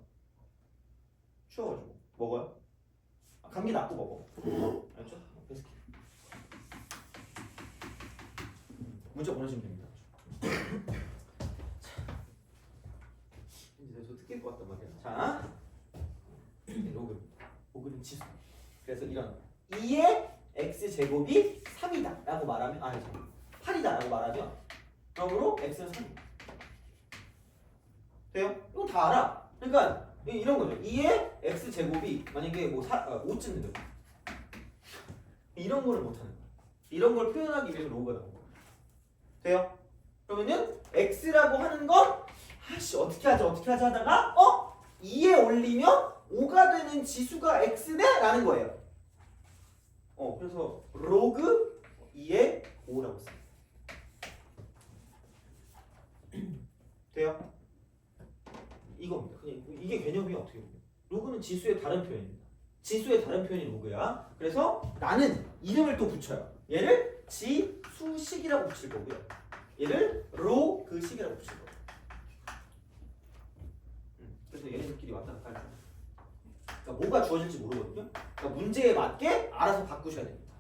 추워가지고 먹어요? 감기 낫고 먹어. 알죠? 베스킨. 문자 보내시면 됩니다. 이제 저 뜻깊을 것 같단 말이야. 자, 로그는 지수. 그래서 이런 2의 x제곱이 3이다 라고 말하면 8이다 라고 말하면 그러므로 x는 3이다. 돼요? 이건 다 알아. 그러니까 이런 거죠. 2의 x제곱이 만약에 뭐 5쯤 되는 거. 이런 거를 못하는 거야. 이런 걸 표현하기 위해서 로그가 나온 거야. 돼요? 그러면은 x라고 하는 건 어떻게 하자 하다가 2에 올리면 5가 되는 지수가 x네? 라는 거예요. 그래서 로그 2의 5라고 씁니다. 돼요? 이겁니다. 그냥 이게 개념이 어떻게 보면 로그는 지수의 다른 표현입니다. 지수의 다른 표현이 로그야. 그래서 나는 이름을 또 붙여요. 얘를 지수식이라고 붙일 거고요. 얘를 로그식이라고 붙일 거예요. 그래서 얘네들끼리 왔다 갔다 할 거예요. 그러니까 뭐가 주어질지 모르거든요. 그러니까 문제에 맞게 알아서 바꾸셔야 됩니다.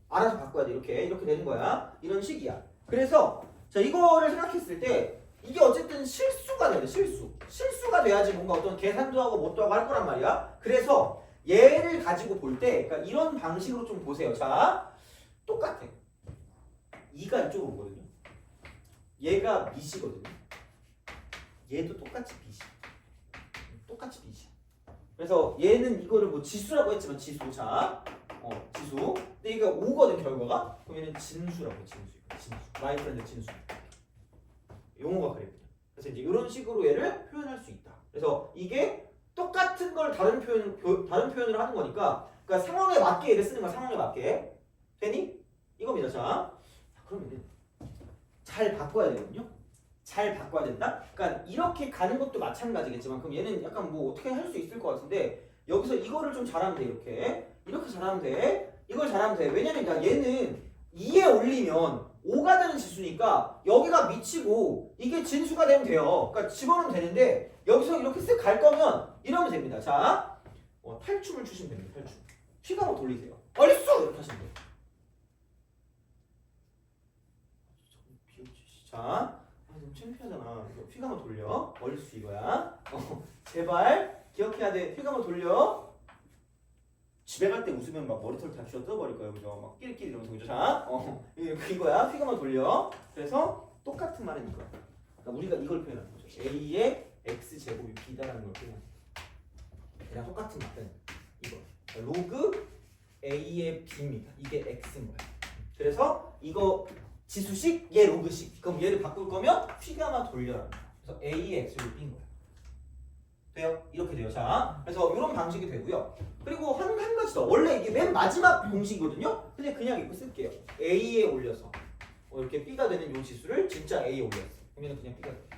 알아서 바꿔야 돼. 이렇게 되는 거야. 이런 식이야. 그래서 자 이거를 생각했을 때 이게 어쨌든 실수가 돼야 돼. 실수가 돼야지 뭔가 어떤 계산도 하고 뭣도 하고 할 거란 말이야. 그래서 얘를 가지고 볼 때 그러니까 이런 방식으로 좀 보세요. 자 똑같아. 2가 이쪽으로 오거든요. 얘가 밑이거든요. 얘도 똑같이 밑이야. 그래서 얘는 이거를 뭐 지수라고 했지만 지수. 자 지수. 근데 얘가 5거든 결과가. 그럼 얘는 진수라고 해. 진수. 마이 프렌드 진수. 용어가 그랬거든요. 그래서 이제 이런 식으로 얘를 표현할 수 있다. 그래서 이게 똑같은 걸 다른 표현으로 하는 거니까, 그러니까 상황에 맞게 얘를 쓰는 거야. 상황에 맞게. 되니? 이겁니다. 자, 그러면 잘 바꿔야 되거든요. 잘 바꿔야 된다. 그러니까 이렇게 가는 것도 마찬가지겠지만, 그럼 얘는 약간 뭐 어떻게 할 수 있을 것 같은데 여기서 이거를 좀 잘하면 돼. 이렇게 잘하면 돼. 이걸 잘하면 돼. 왜냐면 그러니까 얘는 2에 올리면 5가 되는 지수니까 여기가 미치고 이게 진수가 되면 돼요. 그러니까 집어넣으면 되는데 여기서 이렇게 쓱 갈 거면 이러면 됩니다. 자, 탈춤을 추시면 됩니다. 탈춤. 휘감아 돌리세요. 얼쑤! 이렇게 하시면 돼요. 자, 좀 창피하잖아. 휘감아 돌려. 얼쑤 이거야. 제발 기억해야 돼. 휘감아 돌려. 집에 갈 때 웃으면 막 머리털 다 쥐어 뜯어버릴 거예요. 그죠? 막 끼리끼리 이러면서. 그죠? 자, 이거야. 휘감아 돌려. 그래서 똑같은 말은 이거야. 그러니까 우리가 이걸 표현하는 거죠. A의 X제곱이 B다라는 걸 표현하는 거야. 얘랑 똑같은 말은 이거. 그러니까 로그 A의 B입니다. 이게 X인 거야. 그래서 이거 지수식, 얘 로그식. 그럼 얘를 바꿀 거면 휘감아 돌려라. 그래서 A의 X제곱이 B인 거야. 돼요? 이렇게 돼요. 자, 그래서 이런 방식이 되고요. 그리고 한 가지 더. 원래 이게 맨 마지막 공식이거든요. 근데 그냥 이거 쓸게요. A에 올려서 이렇게 B가 되는 이 지수를 진짜 A에 올렸어. 그러면 그냥 B가 돼.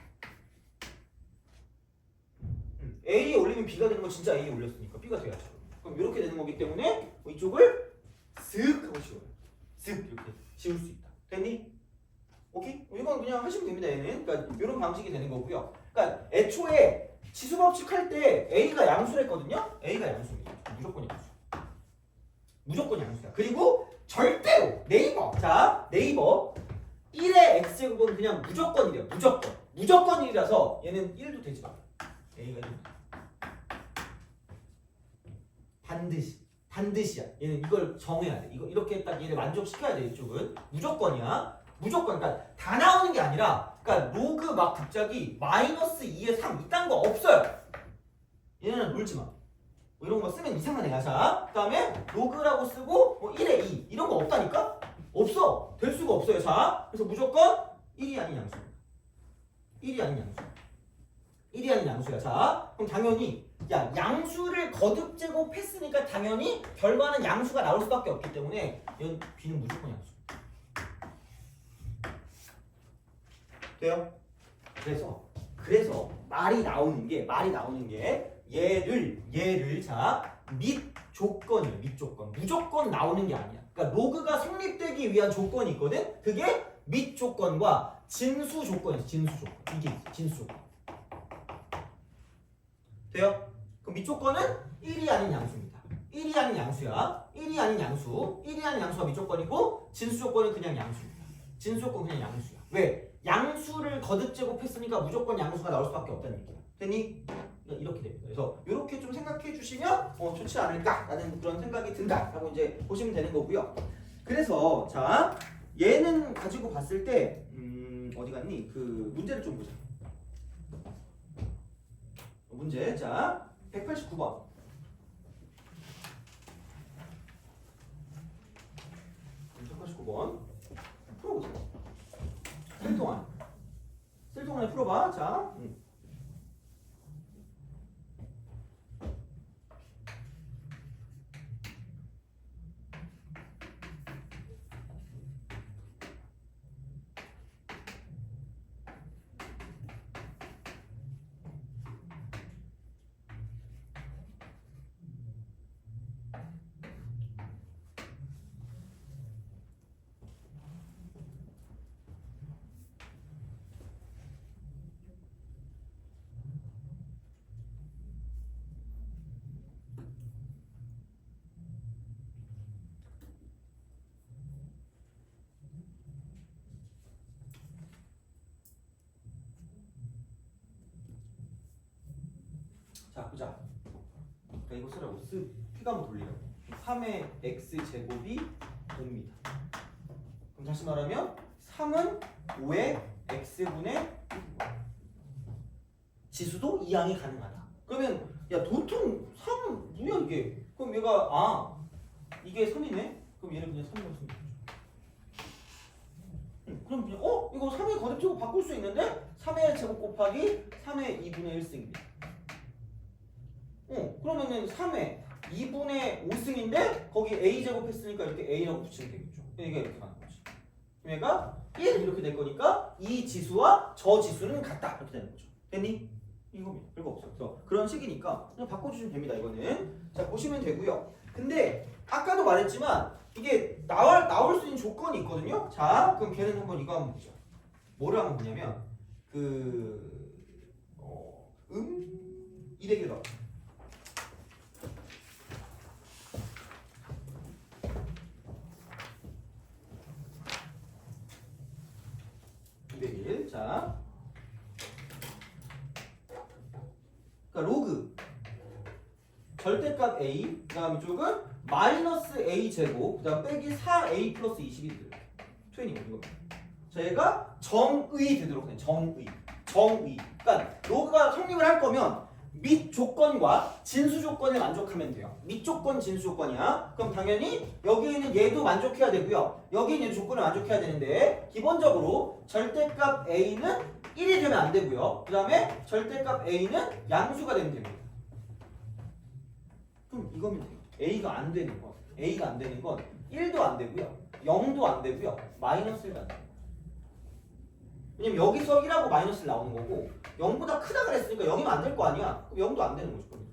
A에 올리면 B가 되는 건 진짜 A에 올렸으니까 B가 돼야죠. 그럼 이렇게 되는 거기 때문에 이쪽을 슥 하고 지워요. 슥 이렇게 지울 수 있다. 됐니? 오케이? 이건 그냥 하시면 됩니다. 얘는. 그러니까 이런 방식이 되는 거고요. 그러니까 애초에 지수 법칙 할 때 A가 양수랬거든요. A가 양수입니다. 무조건 양수야. 그리고 절대로 네이버. 자, 네이버 1의 x제곱은 그냥 무조건 1이야. 무조건 1이라서 얘는 1도 되지 마. A가 1. 반드시야. 얘는 이걸 정해야 돼. 이거 이렇게 딱 얘를 만족시켜야 돼. 이쪽은 무조건이야. 무조건 그러니까 다 나오는 게 아니라 그러니까 로그 막 갑자기 마이너스 2에 3 이딴 거 없어요. 얘네는 놀지 마. 뭐 이런 거 쓰면 이상한 애야. 자, 그다음에 로그라고 쓰고 뭐 1에 2 이런 거 없다니까? 없어. 될 수가 없어요. 자, 그래서 무조건 1이 아닌 양수. 1이 아닌 양수. 1이 아닌 양수야. 자, 그럼 당연히 야 양수를 거듭 제곱했으니까 당연히 결과는 양수가 나올 수밖에 없기 때문에 이건 B는 무조건 양수. 돼요? 그래서 말이 나오는 게 얘를 자 밑 조건이에요. 밑 조건. 무조건 나오는 게 아니야. 그러니까 로그가 성립되기 위한 조건이 있거든. 그게 밑 조건과 진수 조건이지. 진수 조건. 이게 있어. 진수 조건. 돼요? 그럼 밑 조건은 1이 아닌 양수입니다. 1이 아닌 양수야. 1이 아닌 양수. 1이 아닌 양수가 밑 조건이고 진수 조건은 그냥 양수입니다. 진수 조건 그냥 양수야. 왜? 양수를 거듭 제곱했으니까 무조건 양수가 나올 수밖에 없다는 얘기야. 됐니? 이렇게 됩니다. 그래서 이렇게 좀 생각해 주시면 좋지 않을까라는 그런 생각이 든다라고 이제 보시면 되는 거고요. 그래서 자 얘는 가지고 봤을 때 어디 갔니? 그 문제를 좀 보자. 문제 자 189번. 풀어보세요. 쓸 동안에 풀어봐. 자. 자 보자. 그러니까 이거 쓰라고. P가 한번 돌리라고. 3의 x제곱이 5입니다. 그럼 다시 말하면 3은 5의 x분의 지수도 이항이 가능하다. 그러면 야 도통 3 뭐야 이게? 그럼 얘가 이게 3이네? 그럼 얘를 그냥 3이라고 쓰면 되죠. 그럼 그냥 이거 3의 거듭제곱 바꿀 수 있는데 3의 제곱 곱하기 3의 2분의 1승입니다. 그러면은 3회 2분의 5승인데 거기 a제곱 했으니까 이렇게 a라고 붙이면 되겠죠. 얘가 이렇게 가는 거지. 그럼 얘가 1 이렇게 될 거니까 이 지수와 저 지수는 같다 이렇게 되는 거죠. 됐니? 이겁니다. 별거 없어요. 그래서 그런 식이니까 그냥 바꿔주시면 됩니다. 이거는 자 보시면 되고요. 근데 아까도 말했지만 이게 나올 수 있는 조건이 있거든요. 자 그럼 걔는 한번 이거 한번 보죠. 뭐를 한번 보냐면 이대기를 넣어. 자, 그러니까 로그 절대값 a, 그다음 이쪽은 마이너스 a 제곱, 그다음 빼기 4a 플러스 20이 되도록 20 이겁니다. 자, 얘가 정의 되도록 해. 정의. 그러니까 로그가 성립을 할 거면 밑 조건과 진수 조건을 만족하면 돼요. 밑 조건, 진수 조건이야. 그럼 당연히 여기 있는 얘도 만족해야 되고요. 여기 있는 조건을 만족해야 되는데 기본적으로 절대값 a는 1이 되면 안 되고요. 그 다음에 절대값 a는 양수가 되면 됩니다. 그럼 이거면 돼요. a가 안 되는 건 1도 안 되고요. 0도 안 되고요. 마이너스 1도 안 돼요. 왜냐면 여기서 1하고 마이너스를 나오는 거고 0보다 크다 그랬으니까 0이면 안 될 거 아니야. 그럼 0도 안 되는 거죠. 그럼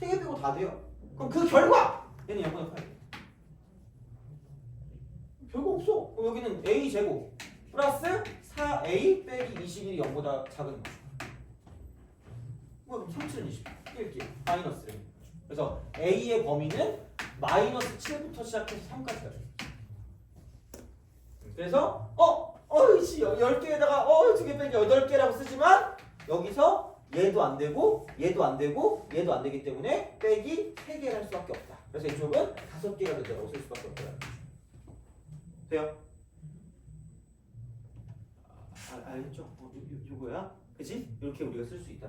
이렇게 3개 빼고 다 돼요. 그럼 그 결과 얘는 0보다 커야 돼. 별거 없어. 그럼 여기는 a 제곱 플러스 4a 빼기 21이 0보다 작은 거죠. 그럼 37은 20 1기 마이너스 1. 그래서 a의 범위는 마이너스 7부터 시작해서 3까지 가요. 그래서 10개에다가 2개 빼기 8개라고 쓰지만 여기서 얘도 안 되고 얘도 안 되고 얘도 안 되기 때문에 빼기 3개를 할 수밖에 없다. 그래서 이쪽은 5개가 되도록 쓸 수밖에 없다. 돼요? 알겠죠? 요거야, 그지? 이렇게 우리가 쓸 수 있다.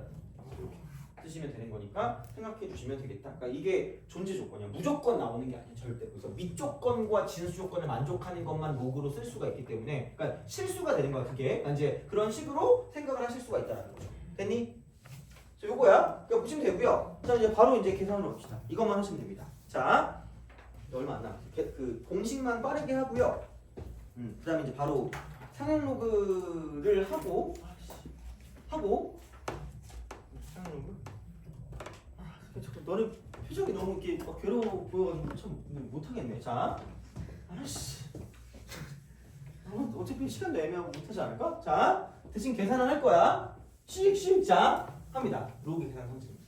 이렇게 쓰시면 되는 거니까 생각해 주시면 되겠다. 그러니까 이게 존재 조건이야. 무조건 나오는 게 아니야, 절대. 그래서 밑조건과 진수 조건을 만족하는 것만 로그로 쓸 수가 있기 때문에, 그러니까 실수가 되는 거야, 그게. 그러니까 이제 그런 식으로 생각을 하실 수가 있다는 거죠. 됐니? 자, 요거야. 그러니까 보시면 되고요. 자, 이제 바로 이제 계산으로 봅시다. 이것만 하시면 됩니다. 자, 얼마 안 남았어요. 그 공식만 빠르게 하고요. 그다음에 이제 바로 상용 로그를 하고 상용 로그. 자꾸 너네 표정이 너무 이렇게 막 괴로워 보여가지고 참 못하겠네. 자, 아씨, 어차피 시간도 애매하고 못하지 않을까? 자, 대신 계산을 할 거야. 씩 자 합니다. 로그 계산 성질입니다.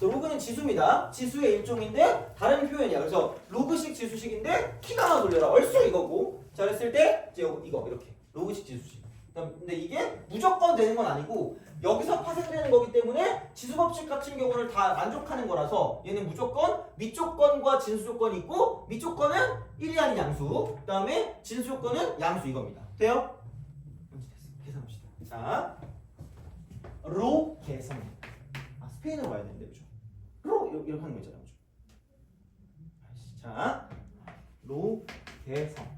로그는 지수입니다. 지수의 일종인데 다른 표현이야. 그래서 로그식 지수식인데 키가 하나 돌려라. 얼쑤 이거고. 자, 그랬을 때 이제 이거 이렇게 로그식 지수식. 근데 이게 무조건 되는 건 아니고 여기서 파생되는 거기 때문에 지수법칙 같은 경우는 다 만족하는 거라서 얘는 무조건 밑조건과 진수 조건이 있고 밑조건은 1이 아닌 양수, 그 다음에 진수 조건은 양수 이겁니다. 돼요? 계산합시다. 자, 로 계산입니다. 스페인어로 와야 되는데 그죠? 로 이렇게 하는 거 있잖아요. 그죠? 자, 로 계산.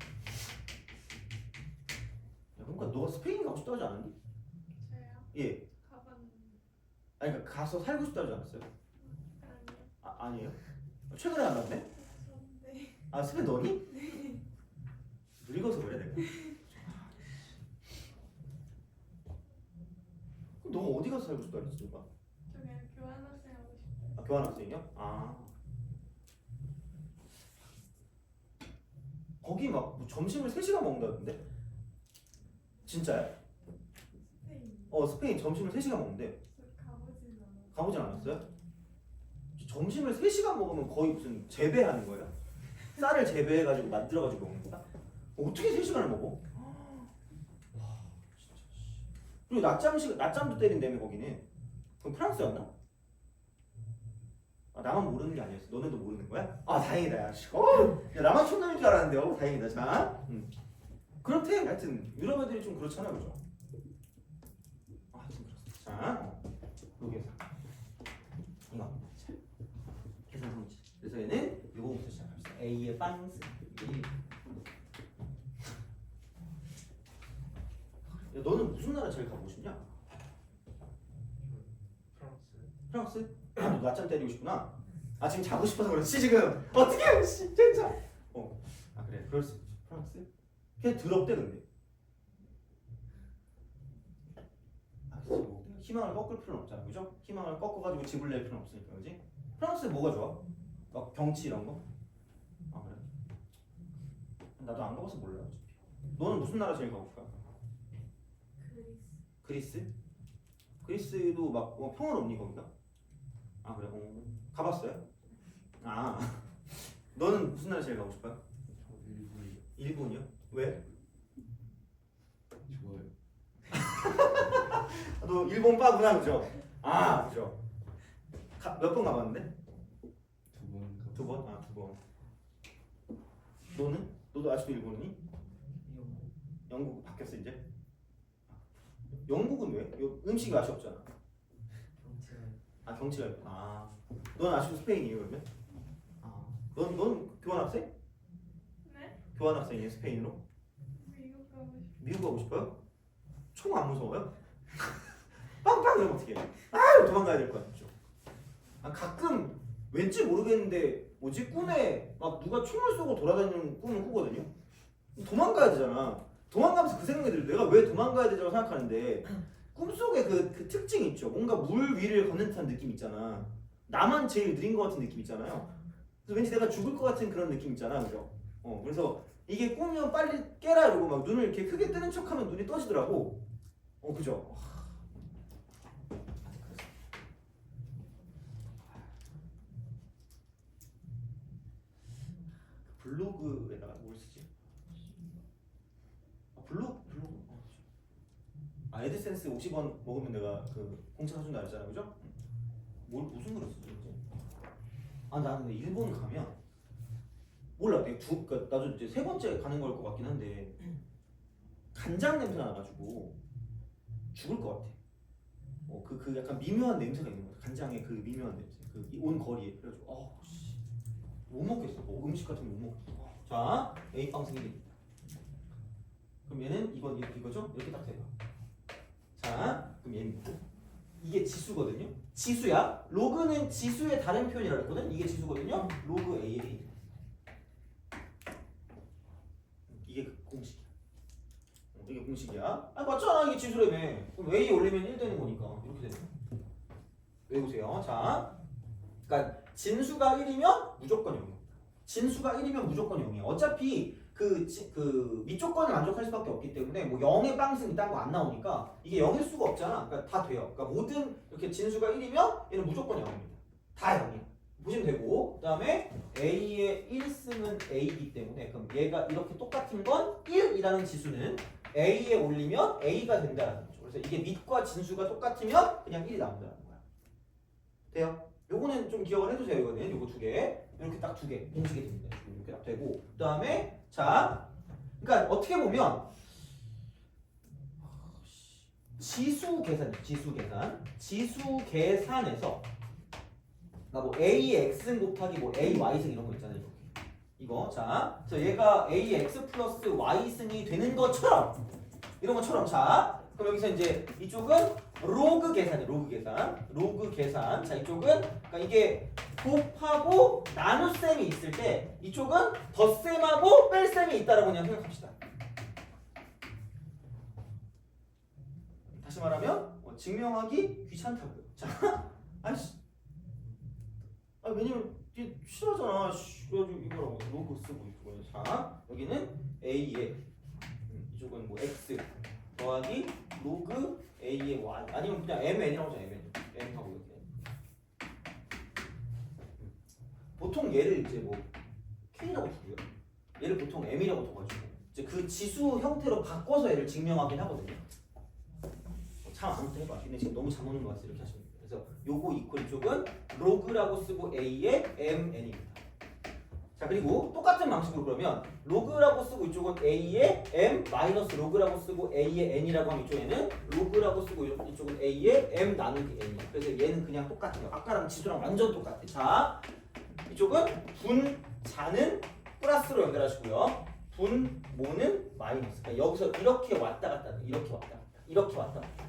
그러니까 너가 스페인 가고 싶다 하지 않았니? 저요? 예. 가봤는데. 아니 그러니까 가서 살고 싶다 하지 않았어요? 아니요. 아니에요? 최근에 안 갔네? 네. 아 스페인 너니? 네. 늙어서 그래 내가. 그럼 너 어디 가서 살고 싶다 그랬지 누가? 저 그냥 교환학생 하고 싶어요. 아 교환학생이요? 아 거기 막뭐 점심을 3시간 먹는다던데? 진짜야? 스페인. 스페인 점심을 3시간 먹는데 가보진 않아요. 가보진 않았어요? 점심을 3시간 먹으면 거의 무슨 재배하는 거예요? 쌀을 재배해가지고 만들어가지고 먹는 거야? 어떻게 3시간을 먹어? 와 진짜. 그리고 낮잠도 때린다며 거기는. 그럼 프랑스였나? 아, 나만 모르는 게 아니었어. 너네도 모르는 거야? 아 다행이다 야. 야 나만 촌놈인 줄 알았는데 다행이다. 자, 그렇대. 하여튼 유럽 애들이 좀 그렇잖아, 그죠? 하여튼 그렇습니다. 자, 여기에서 이거 자, 계산 성질. 그래서 얘는 요거부터 시작합시다. A의 빵스. 야, 너는 무슨 나라 제일 가고 싶냐? 프랑스? 아, 너 낮잠 때리고 싶구나. 아 지금 자고 싶어서 그렇지 지금. 어떻게 진짜. 아 그래 그럴 수 있지. 프랑스? 걔 더럽대 근데. 아 그치 뭐 희망을 꺾을 필요는 없잖아, 그죠? 희망을 꺾어가지고 집을 낼 필요는 없으니까, 그지? 프랑스 뭐가 좋아? 막 경치 이런 거? 아 그래? 나도 안 가봐서 몰라. 어차피. 너는 무슨 나라 제일 가고 싶어? 그리스? 그리스도 막 평화롭니 거기가? 아 그래? 가봤어요? 아 너는 무슨 나라 제일 가고 싶어요? 일본이 일본이요? 왜? 좋아요. 너 일본 빠구나 그죠? 아 그죠? 몇 번 가봤는데? 2번. 2번? 아 2번. 너는? 너도 아직도 일본이니? 영국 바뀌었어 이제? 영국은 왜? 음식이 맛이 없잖아. 아 경치가 있구나. 아, 넌 아직도 스페인이에요 그러면? 아, 넌 교환학생? 네? 교환학생이에요 스페인으로? 미국 가고 싶어요. 미국 가고 싶어요? 총 안 무서워요? 빵빵 이러면 어떻게 해? 아 도망가야 될 것 같죠. 아 가끔 왠지 모르겠는데 뭐지 꿈에 막 누가 총을 쏘고 돌아다니는 꿈을 꾸거든요. 도망가야 되잖아. 도망가면서 그 생각이 들어요. 내가 왜 도망가야 되자고 생각하는데 꿈속에 그 특징이 있죠. 뭔가 물 위를 걷는 듯한 느낌 있잖아. 나만 제일 느린 것 같은 느낌 있잖아요. 그래서 왠지 내가 죽을 것 같은 그런 느낌 있잖아, 그죠? 그래서 이게 꿈이면 빨리 깨라 이러고 막 눈을 이렇게 크게 뜨는 척하면 눈이 떠지더라고. 그죠? 블로그에다가 뭘 쓰지? 블로그. 애드센스 50원 먹으면 내가 그 공짜 사준다 했잖아, 그죠? 무슨 글을 쓰지? 나는 일본 가면 몰라. 내가 그러니까 나도 이제 3번째 가는 걸 것 같긴 한데 간장 냄새가 나가지고 죽을 것 같아. 그 약간 미묘한 냄새가 있는 거야. 간장의 그 미묘한 냄새. 그 온 거리에. 그래가지고 못 먹겠어. 뭐 음식 같은 거 못 먹겠어. 자, A 빵승이 됩니다. 그럼 얘는 이거죠? 이렇게 딱 돼요. 자, 그럼 얘는 이게 지수거든요. 지수야. 로그는 지수의 다른 표현이라고 했거든. 이게 지수거든요. 로그 A의 A. 이게 그 공식이야. 이게 공식이야. 맞잖아. 이게 지수라며. 그럼 A 올리면 1 되는 거니까 이렇게 되는 거야. 외우세요. 자, 그러니까 진수가 1이면 무조건 0이야. 진수가 1이면 무조건 0이야. 어차피 그 밑조건을 만족할 수밖에 없기 때문에 뭐 0의 빵승 이딴 거 안 나오니까 이게 0일 수가 없잖아. 그러니까 다 돼요. 그러니까 모든 이렇게 진수가 1이면 얘는 무조건 0입니다. 다 0이야. 보시면 되고, 그 다음에 A의 1승은 A이기 때문에 그럼 얘가 이렇게 똑같은 건 1이라는 지수는 A에 올리면 A가 된다는 거죠. 그래서 이게 밑과 진수가 똑같으면 그냥 1이 나온다는 거야. 돼요? 요거는 좀 기억을 해두세요. 이거는 요거 두 개. 이렇게 딱 두 개 공식이 됩니다. 이렇게 딱 되고, 그 다음에 자, 그러니까 어떻게 보면 지수 계산에서 나 뭐 AX 곱하기 뭐 AY승 이런 거 있잖아요. 이거 자, 그래서 얘가 AX 플러스 Y승이 되는 것처럼 이런 것처럼 자, 그럼 여기서 이제 이쪽은 로그 계산. 자, 이쪽은 그러니까 이게 곱하고 나눗셈이 있을 때 이쪽은 덧셈하고 뺄셈이 있다라고 그냥 생각합시다. 다시 말하면 증명하기 귀찮다고요. 자, 왜냐면 이게 싫어하잖아. 그래가지고 이거라고 로그 쓰고 있고. 자, 여기는 A에 이쪽은 뭐 X 더하기 로그 A의 Y 아니면 그냥 MN이라고 하잖아. M 하고 이렇게. 보통 얘를 이제 뭐 K라고 두고요. 얘를 보통 M이라고 둬가지고 이제 그 지수 형태로 바꿔서 얘를 증명하긴 하거든요. 참 아무튼 해봐. 근데 지금 너무 잘 오는 것 같아서 이렇게 하시면 돼요. 그래서 요거 이퀄 이쪽은 로그라고 쓰고 A의 MN입니다. 자, 그리고 똑같은 방식으로 그러면 로그라고 쓰고 이쪽은 A의 M 마이너스 로그라고 쓰고 A의 N이라고 하면 이쪽에는 로그라고 쓰고 이쪽은 A의 M 나누기 N이에요. 그래서 얘는 그냥 똑같아요. 아까랑 지수랑 완전 똑같아. 자, 이쪽은 분자는 플러스로 연결하시고요. 분모는 마이너스. 그러니까 여기서 이렇게 왔다 갔다 이렇게 왔다 갔다 이렇게 왔다 갔다.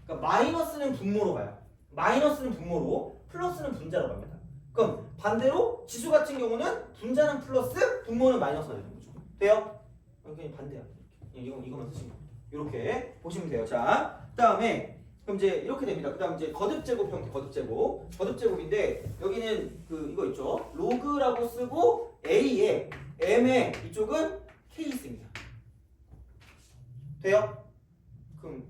그러니까 마이너스는 분모로 가요. 마이너스는 분모로, 플러스는 분자로 갑니다. 그럼 반대로 지수 같은 경우는 분자는 플러스, 분모는 마이너스가 되는 거죠. 돼요? 그냥 반대야. 이거만 쓰시면 돼요. 이렇게 보시면 돼요. 자, 그다음에 그럼 이제 이렇게 됩니다. 그다음 이제 거듭제곱 형태, 거듭제곱인데 여기는 그 이거 있죠. 로그라고 쓰고 A에 M에 이쪽은 K입니다. 돼요? 그럼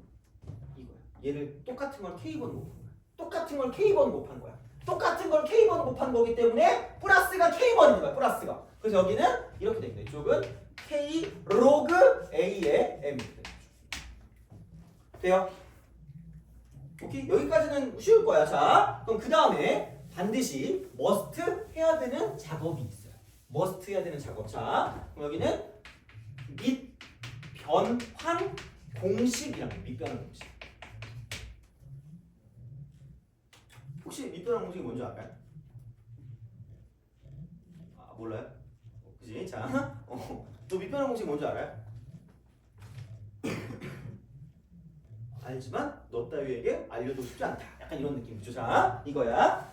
이거야. 얘를 똑같은 걸 K번 곱한 거야. 똑같은 걸 K번 곱한 거야. 똑같은 걸 K번 곱한 거기 때문에 플러스가 K번인 거야. 플러스가. 그래서 여기는 이렇게 됩니다. 이쪽은 K 로그 A의 M입니다. 돼요? 오케이? 여기까지는 쉬울 거야. 자, 그럼 그 다음에 반드시 must 해야 되는 작업이 있어요. must 해야 되는 작업. 자, 그럼 여기는 밑변환 공식이란 거예요. 밑변환 공식. 혹시 밑변환 공식이 뭔지 알까요? 아, 몰라요? 그지? 자, 또 밑변환 공식이 뭔지 알아요? 알지만 너 따위에게 알려주고 싶지 않다. 약간 이런 느낌이죠. 자, 이거야.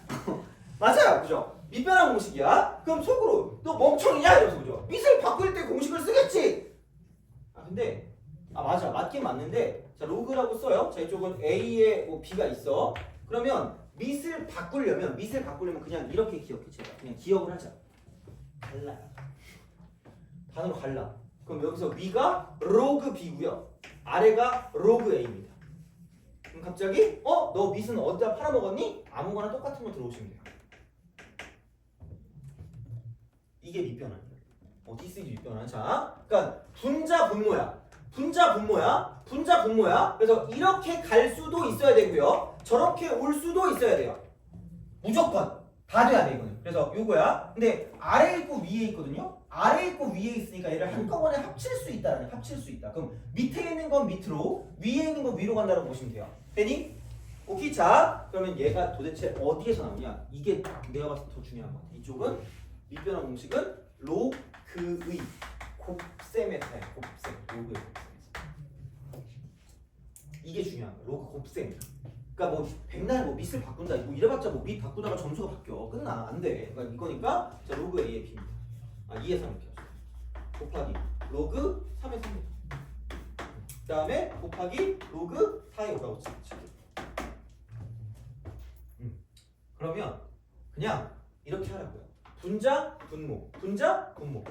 맞아요, 그죠? 밑변환 공식이야. 그럼 속으로 너 멍청이냐 이러면서 그죠? 밑을 바꿀 때 공식을 쓰겠지. 근데 맞아, 맞긴 맞는데 자 로그라고 써요. 자 이쪽은 A에 뭐 B가 있어. 그러면 밑을 바꾸려면 그냥 이렇게 기억해. 제가 그냥 기억을 하자. 갈라요. 단어로 갈라. 그럼 여기서 위가 로그 B고요. 아래가 로그 A입니다. 그럼 갑자기 너 밑은 어디다 팔아먹었니? 아무거나 똑같은 거 들어오시면 돼요. 이게 밑변환이에요. This is 밑변환. 자, 그러니까 분자 분모야. 그래서 이렇게 갈 수도 있어야 되고요. 저렇게 올 수도 있어야 돼요. 무조건 다 돼야 돼 이거는. 그래서 요거야. 근데 아래에 있고 위에 있거든요. 아래 있고 위에 있으니까 얘를 한꺼번에 합칠 수 있다라는 합칠 수 있다. 그럼 밑에 있는 건 밑으로 위에 있는 건 위로 간다고 보시면 돼요. 되니? 오케이. 자 그러면 얘가 도대체 어디에서 나오냐? 이게 내가 봤을 때 더 중요한 것 같아. 이쪽은 밑변환 공식은 로그의 곱셈에서야. 곱셈. 로그의 곱셈에서. 이게 중요한 거야. 로그 곱셈. 그러니까 뭐 백날 뭐 밑을 바꾼다. 뭐 이래봤자 뭐 밑 바꾸다가 점수가 바뀌어. 끝나. 안 돼. 그러니까 이거니까 자 로그 A의 B입니다. 2의 3 이렇게 하죠. 곱하기 로그 3의 3. 그 다음에 곱하기 로그 4의 5라고 칠게요. 그러면 그냥 이렇게 하라고요. 분자, 분모, 분자, 분모.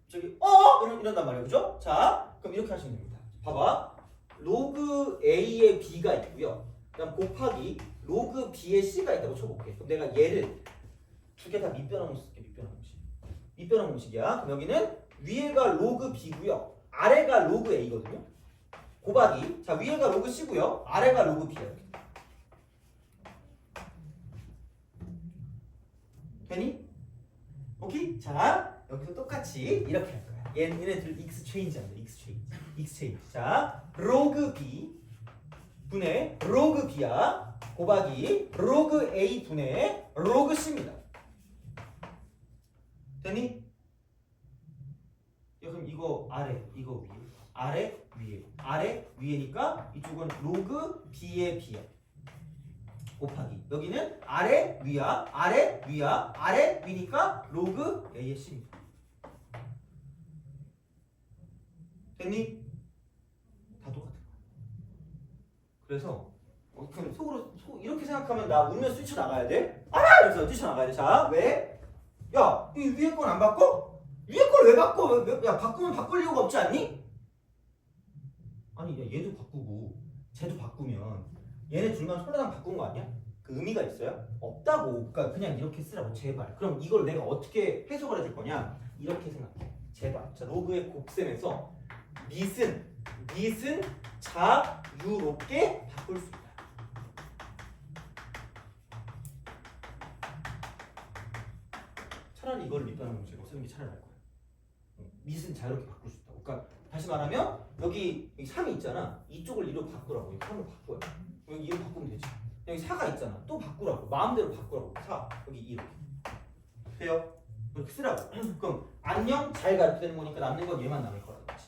저기 이런단 말이에요. 그죠? 자, 그럼 이렇게 하시면 됩니다. 봐봐. 로그 A의 B가 있고요. 그다음 곱하기 로그 B의 C가 있다고 쳐볼게. 그럼 내가 얘를 두 개 다 밑변환 공식 쓸게. 밑변환 공식. 밑변환 공식이야. 그럼 여기는 위에가 로그 B고요. 아래가 로그 A거든요. 곱하기 자 위에가 로그 C고요. 아래가 로그 B야. 되니? 오케이? 자 여기서 똑같이 이렇게 할 거야. 얘네들 익스체인지 한다. 익스체인지. 자 로그 B 분의 로그 B야. 곱하기 로그 A 분의 로그 C입니다. 되니? 그럼 이거 아래, 이거 위에, 아래, 위에, 아래, 위에니까 이쪽은 로그 B의 B야. 곱하기 여기는 아래, 위야, 아래, 위야, 아래, 위니까 로그 A의 C입니다. 됐니? 다 똑같은 거야. 그래서 그럼 속으로 이렇게 생각하면 나 울면 스위쳐 나가야 돼? 그래서 뛰쳐나가야 돼. 자, 왜? 야, 이 위에 건 안 바꿔? 위에 걸 왜 바꿔? 야, 바꾸면 바꿀 이유가 없지 않니? 아니, 야, 얘도 바꾸고 쟤도 바꾸면 얘네 둘만 솔라당 바꾼 거 아니야? 그 의미가 있어요? 없다고. 그러니까 그냥 이렇게 쓰라고 제발. 그럼 이걸 내가 어떻게 해석을 해줄 거냐? 이렇게 생각해. 제발. 자, 로그의 곱셈에서 밑은 자유롭게 바꿀 수 있다. 차라리 이걸 밑변환 공식으로 쓰는 게 차라리 나을 거야. 밑은 자유롭게 바꿀 수 있다고. 그러니까 다시 말하면 여기 3이 있잖아. 이쪽을 2로 바꾸라고. 3로 바꿔요. 여기 2로 바꾸면 되지. 여기 4가 있잖아. 또 바꾸라고. 마음대로 바꾸라고. 4 여기 2 이렇게. 돼요? 이렇게 쓰라고. 그럼 안녕 잘 가 이렇게 되는 거니까 남는 건 얘만 남을 거라는 거지.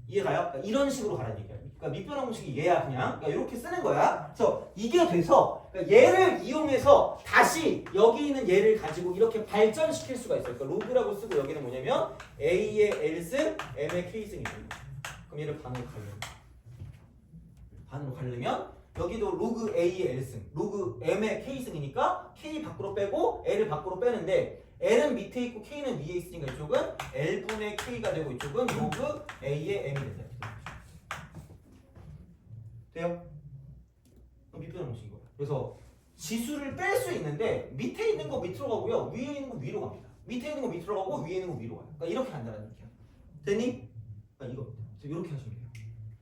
이해가요? 그러니까 이런 식으로 가라는 얘기야. 그러니까 밑변환 공식이 얘야 그냥. 그러니까 이렇게 쓰는 거야. 그래서 이게 돼서 그러니까 얘를 이용해서 다시 여기 있는 얘를 가지고 이렇게 발전시킬 수가 있어요. 그러니까 로그라고 쓰고 여기는 뭐냐면 A의 L승, M의 K승이 되는 거죠. 그럼 얘를 반으로 가르면 여기도 로그 A의 L승, 로그 M의 K승이니까 K 밖으로 빼고 L을 밖으로 빼는데 L은 밑에 있고 K는 위에 있으니까 이쪽은 L분의 K가 되고 이쪽은 로그 A의 M이 된다. 돼요? 밑변환 공식인 거예요. 그래서 지수를 뺄 수 있는데 밑에 있는 거 밑으로 가고요. 위에 있는 거 위로 갑니다. 밑에 있는 거 밑으로 가고 위에 있는 거 위로 가요. 그러니까 이렇게 간다는 얘기야. 됐니? 그러니까 이거. 그래서 이렇게 하시면 돼요.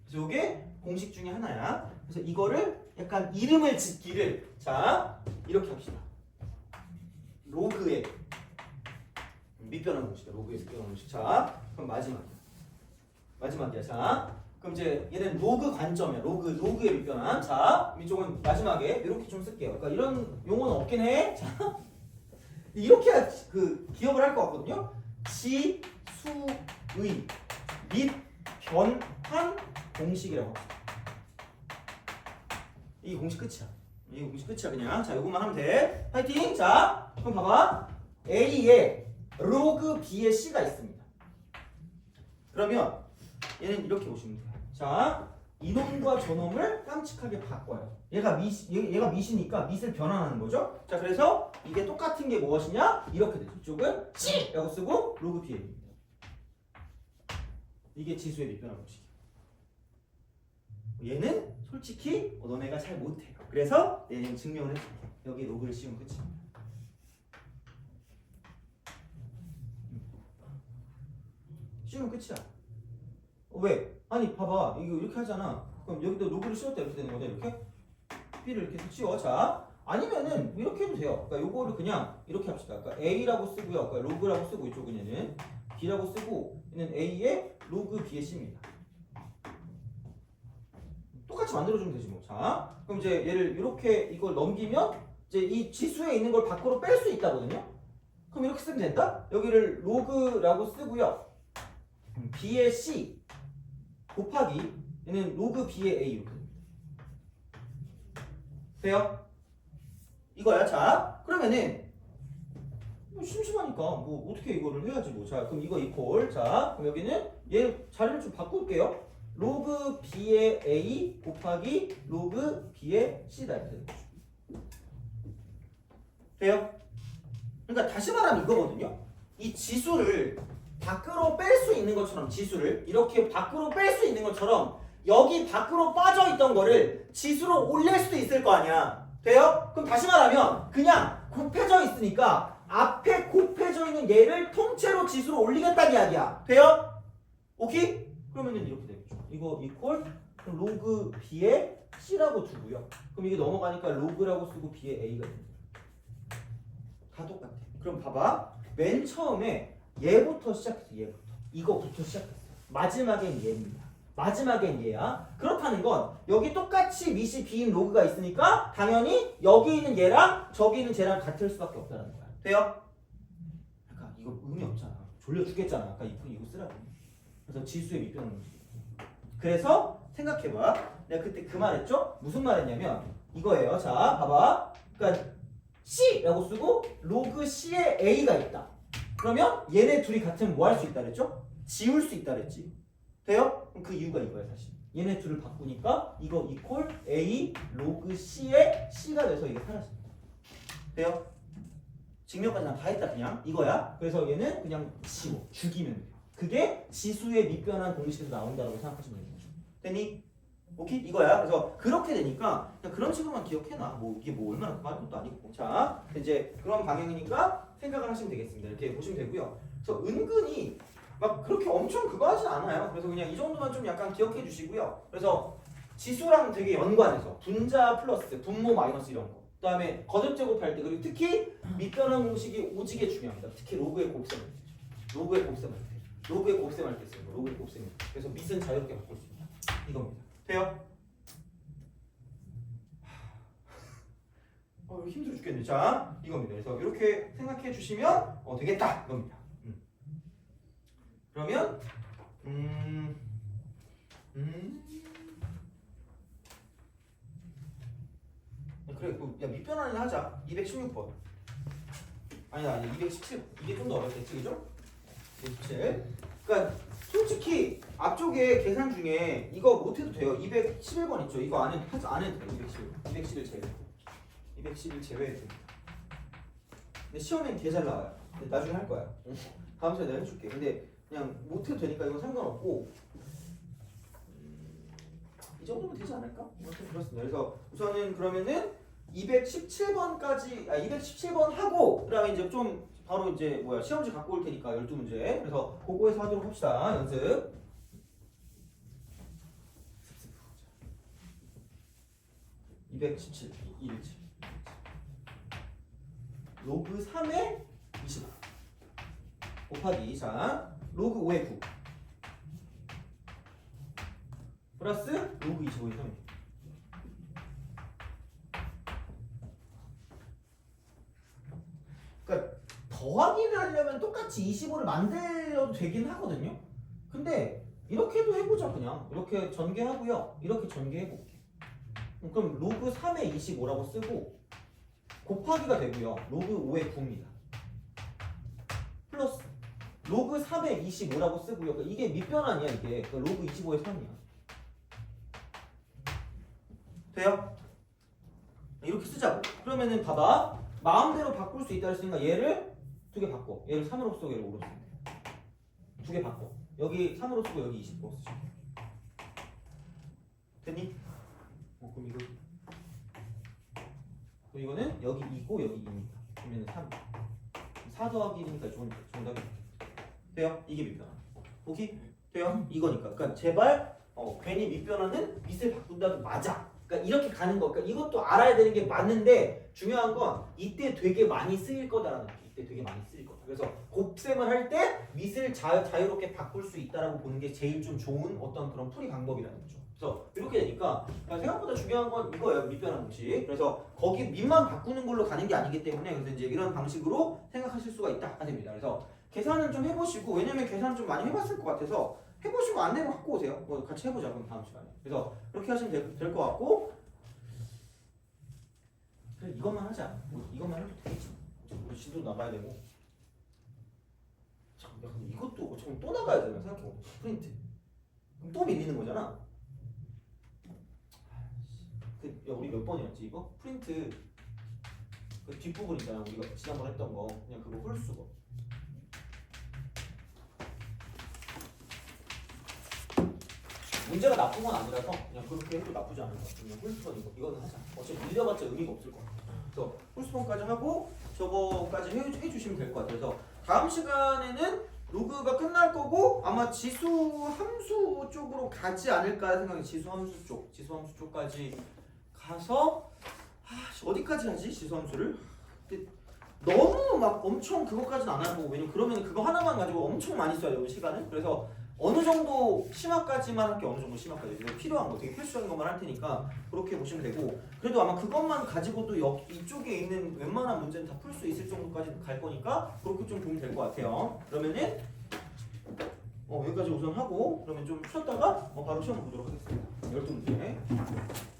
그래서 이게 공식 중에 하나야. 그래서 이거를 약간 이름을 짓기를 자 이렇게 합시다. 로그의 밑변환 공식이야. 로그의 밑변환 공식. 자 그럼 마지막이야. 자 그럼 이제 얘는 로그 관점이야. 로그의 밑변환. 자 이쪽은 마지막에 이렇게 좀 쓸게요. 그러니까 이런 용어는 없긴 해. 자 이렇게 해야 그 기억을 할 것 같거든요. 지수의 밑변환 공식이라고 합시다. 이게 공식 끝이야. 이게 공식 끝이야 그냥. 자 요것만 하면 돼. 파이팅. 자 그럼 봐봐. A에 로그 B의 C가 있습니다. 그러면 얘는 이렇게 보시면 돼요. 자 이놈과 저놈을 깜찍하게 바꿔요. 얘가 밑이니까 밑을 변환하는 거죠. 자 그래서 이게 똑같은 게 무엇이냐? 이렇게 되죠. 이쪽은 C라고 쓰고 로그 B입니다. 이게 지수의 밑변환 공식이에요. 얘는 솔직히 너네가 잘 못해요. 그래서 얘는 증명을 해줄게. 여기 로그를 씌우면 끝입니다. 씌우면 끝이야. 왜? 아니 봐봐 이거 이렇게 하잖아. 그럼 여기도 로그를 씌웠다 이렇게 되는 거죠. 이렇게 B를 이렇게 씌워. 자 아니면은 이렇게 해도 돼요. 그러니까 요거를 그냥 이렇게 합시다. 그러니까 a라고 쓰고요. 그러니까 로그라고 쓰고 이쪽은 얘는 b라고 쓰고 얘는 a의 로그 b의 c입니다. 똑같이 만들어주면 되지 뭐. 자, 그럼 이제 얘를 이렇게 이걸 넘기면 이제 이 지수에 있는 걸 밖으로 뺄 수 있다거든요. 그럼 이렇게 쓰면 된다. 여기를 로그라고 쓰고요. b의 c 곱하기 얘는 로그 b의 a 이렇게 됩니다. 돼요? 이거야. 자, 그러면은 뭐 심심하니까 뭐 어떻게 이거를 해야지 뭐. 자, 그럼 이거 이퀄. 자, 그럼 여기는 얘 자리를 좀 바꿀게요. 로그 b의 a 곱하기 로그 b의 c다 이렇게 되는 거죠. 돼요? 그러니까 다시 말하면 이거거든요. 이 지수를 밖으로 뺄 수 있는 것처럼 지수를 이렇게 밖으로 뺄 수 있는 것처럼 여기 밖으로 빠져 있던 거를 지수로 올릴 수도 있을 거 아니야. 돼요? 그럼 다시 말하면 그냥 곱해져 있으니까 앞에 곱해져 있는 얘를 통째로 지수로 올리겠다는 이야기야. 돼요? 오케이? 그러면은 이렇게 되겠죠. 이거 이퀄 로그 b의 c라고 두고요. 그럼 이게 넘어가니까 로그라고 쓰고 b의 a가 됩니다. 다 똑같아. 그럼 봐봐. 맨 처음에 얘부터 시작했어. 얘부터. 이거부터 시작했어. 마지막엔 얘입니다. 마지막엔 얘야. 그렇다는 건 여기 똑같이 밑이 b인 로그가 있으니까 당연히 여기 있는 얘랑 저기 있는 쟤랑 같을 수밖에 없다는 거야. 돼요? 약간 이거 의미 없잖아. 졸려 죽겠잖아. 아까 이거 쓰라고. 그래서 지수의 밑변환 공식. 그래서 생각해봐. 내가 그때 그 말했죠? 무슨 말했냐면 이거예요. 자, 봐봐. 그러니까 C라고 쓰고 로그 C에 A가 있다. 그러면 얘네 둘이 같으면 뭐 할 수 있다 그랬죠? 지울 수 있다 그랬지. 돼요? 그럼 그 이유가 이거야 사실. 얘네 둘을 바꾸니까 이거 이퀄 A 로그 C에 C가 돼서 이게 사라집니다. 돼요? 증명까지 난 다 했다 그냥 이거야. 그래서 얘는 그냥 지워 죽이면 돼요. 그게 지수의 밑변환 공식에서 나온다고 생각하시면 되는 거죠. 됐니? 오케이? 이거야. 그래서 그렇게 되니까 그냥 그런 식으로만 기억해놔. 뭐 이게 뭐 얼마나 많은 것도 아니고. 자, 이제 그런 방향이니까 생각을 하시면 되겠습니다. 이렇게 보시면 되고요. 그래서 은근히 막 그렇게 엄청 그거 하진 않아요. 그래서 그냥 이 정도만 좀 약간 기억해 주시고요. 그래서 지수랑 되게 연관해서 분자 플러스, 분모 마이너스 이런 거. 그다음에 거듭 제곱할 때 그리고 특히 밑변환 공식이 오지게 중요합니다. 특히 로그의 곱셈. 로그의 곱셈할 때. 로그의 곱셈할 때 쓰는 거. 로그의 곱셈. 그래서 밑은 자유롭게 바꿀 수 있다. 이겁니다. 돼요? 힘들어 죽겠네. 자, 이겁니다. 그래서 이렇게 생각해 주시면 되겠다. 이겁니다. 그러면 그래, 야 밑변환을 하자. 216번. 아니 217번. 이게 좀 더 어렵겠지, 그죠? 217. 그러니까 솔직히 앞쪽에 계산 중에 이거 못해도 돼요. 211번 있죠. 이거 안 해도 돼요. 211 제외. 211 제외해도 됩니다. 근데 시험엔 개 잘 나와요. 근데 나중에 할 거야. 다음 시간에 내가 해줄게. 근데 그냥 못해도 되니까 이건 상관없고 이 정도면 되지 않을까? 아무튼 그렇습니다. 그래서 우선은 그러면은 217번까지 217번 하고 그다음에 이제 좀 바로 이제 시험지 갖고 올 테니까 12문제. 그래서 그거에서 하도록 합시다. 연습. (217) 217 로그 3에 25 곱하기 자 로그 5에 9 플러스 로그 25에 3 그러니까 더하기를 하려면 똑같이 25를 만들어도 되긴 하거든요. 근데 이렇게도 해보자. 그냥 이렇게 전개하고요. 이렇게 전개해볼게. 그럼 로그 3에 25라고 쓰고 곱하기가 되고요. 로그 5에 9입니다. 플러스 로그 3에 25라고 쓰고요. 그러니까 이게 밑변환이야. 이게 그러니까 로그 25에 3이야. 돼요? 이렇게 쓰자고. 그러면은 봐봐. 마음대로 바꿀 수 있다 했으니까 얘를 두 개 바꿔. 얘를 3으로 쓰고 얘를 5로 쓰면 돼. 두 개 바꿔. 여기 3으로 쓰고 여기 20으로 쓰시면 돼. 됐니? 그럼 이거는 여기 2고 여기 2입니다. 그러면 3. 4 더하기 1이니까 정답이 돼요? 이게 밑변환. 오케이? 돼요? 이거니까. 그러니까 제발 괜히 밑변환은 밑을 바꾼다도 맞아. 그러니까 이렇게 가는 거. 그러니까 이것도 알아야 되는 게 맞는데 중요한 건 이때 되게 많이 쓰일 거다라는 거. 이때 되게 많이 쓰일 거다. 그래서 곱셈을 할 때 밑을 자유롭게 바꿀 수 있다라고 보는 게 제일 좀 좋은 어떤 그런 풀이 방법이라는 거죠. 그래서 이렇게 되니까 생각보다 중요한 건 이거예요. 밑변환 공식. 그래서 거기 밑만 바꾸는 걸로 가는 게 아니기 때문에 그래서 이제 이런 방식으로 생각하실 수가 있다 됩니다. 그래서 계산은 좀 해보시고 왜냐면 계산 좀 많이 해봤을 것 같아서 해보시고 안 되면 갖고 오세요. 뭐 같이 해보자 그럼 다음 시간에. 그래서 그렇게 하시면 될 것 같고 그래 이것만 하자. 뭐 이것만 해도 되겠지. 우리 진도 나가야 되고. 참, 야, 근데 이것도 어차피 또 나가야 되나 생각해보면 프린트. 그럼 또 밀리는 거잖아. 야 우리 몇 번이었지 이거? 프린트 그 뒷부분 있잖아 우리가 지난번 했던 거 그냥 그거 홀수거 문제가 나쁜 건 아니라서 그냥 그렇게 해도 나쁘지 않은 것 같아. 그냥 홀수번 이거는 하자. 어차피 밀려봤자 의미가 없을 것 같아. 그래서 홀수번까지 하고 저거까지 해주시면 될 것 같아요. 그래서 다음 시간에는 로그가 끝날 거고 아마 지수 함수 쪽으로 가지 않을까 생각해. 지수 함수 쪽까지 가서 어디까지 하지 지수함수를? 너무 막 엄청 그것까지는 안 하고 왜냐면 그러면 그거 하나만 가지고 엄청 많이 써야 돼요 시간을. 그래서 어느 정도 심화까지만 할게. 어느 정도 심화까지 필요한 거 되게 필수적인 것만 할 테니까 그렇게 보시면 되고 그래도 아마 그것만 가지고도 이쪽에 있는 웬만한 문제는 다 풀 수 있을 정도까지 갈 거니까 그렇게 좀 보면 될 것 같아요. 그러면은 여기까지 우선 하고 그러면 좀 쉬었다가 바로 시험 보도록 하겠습니다. 12문제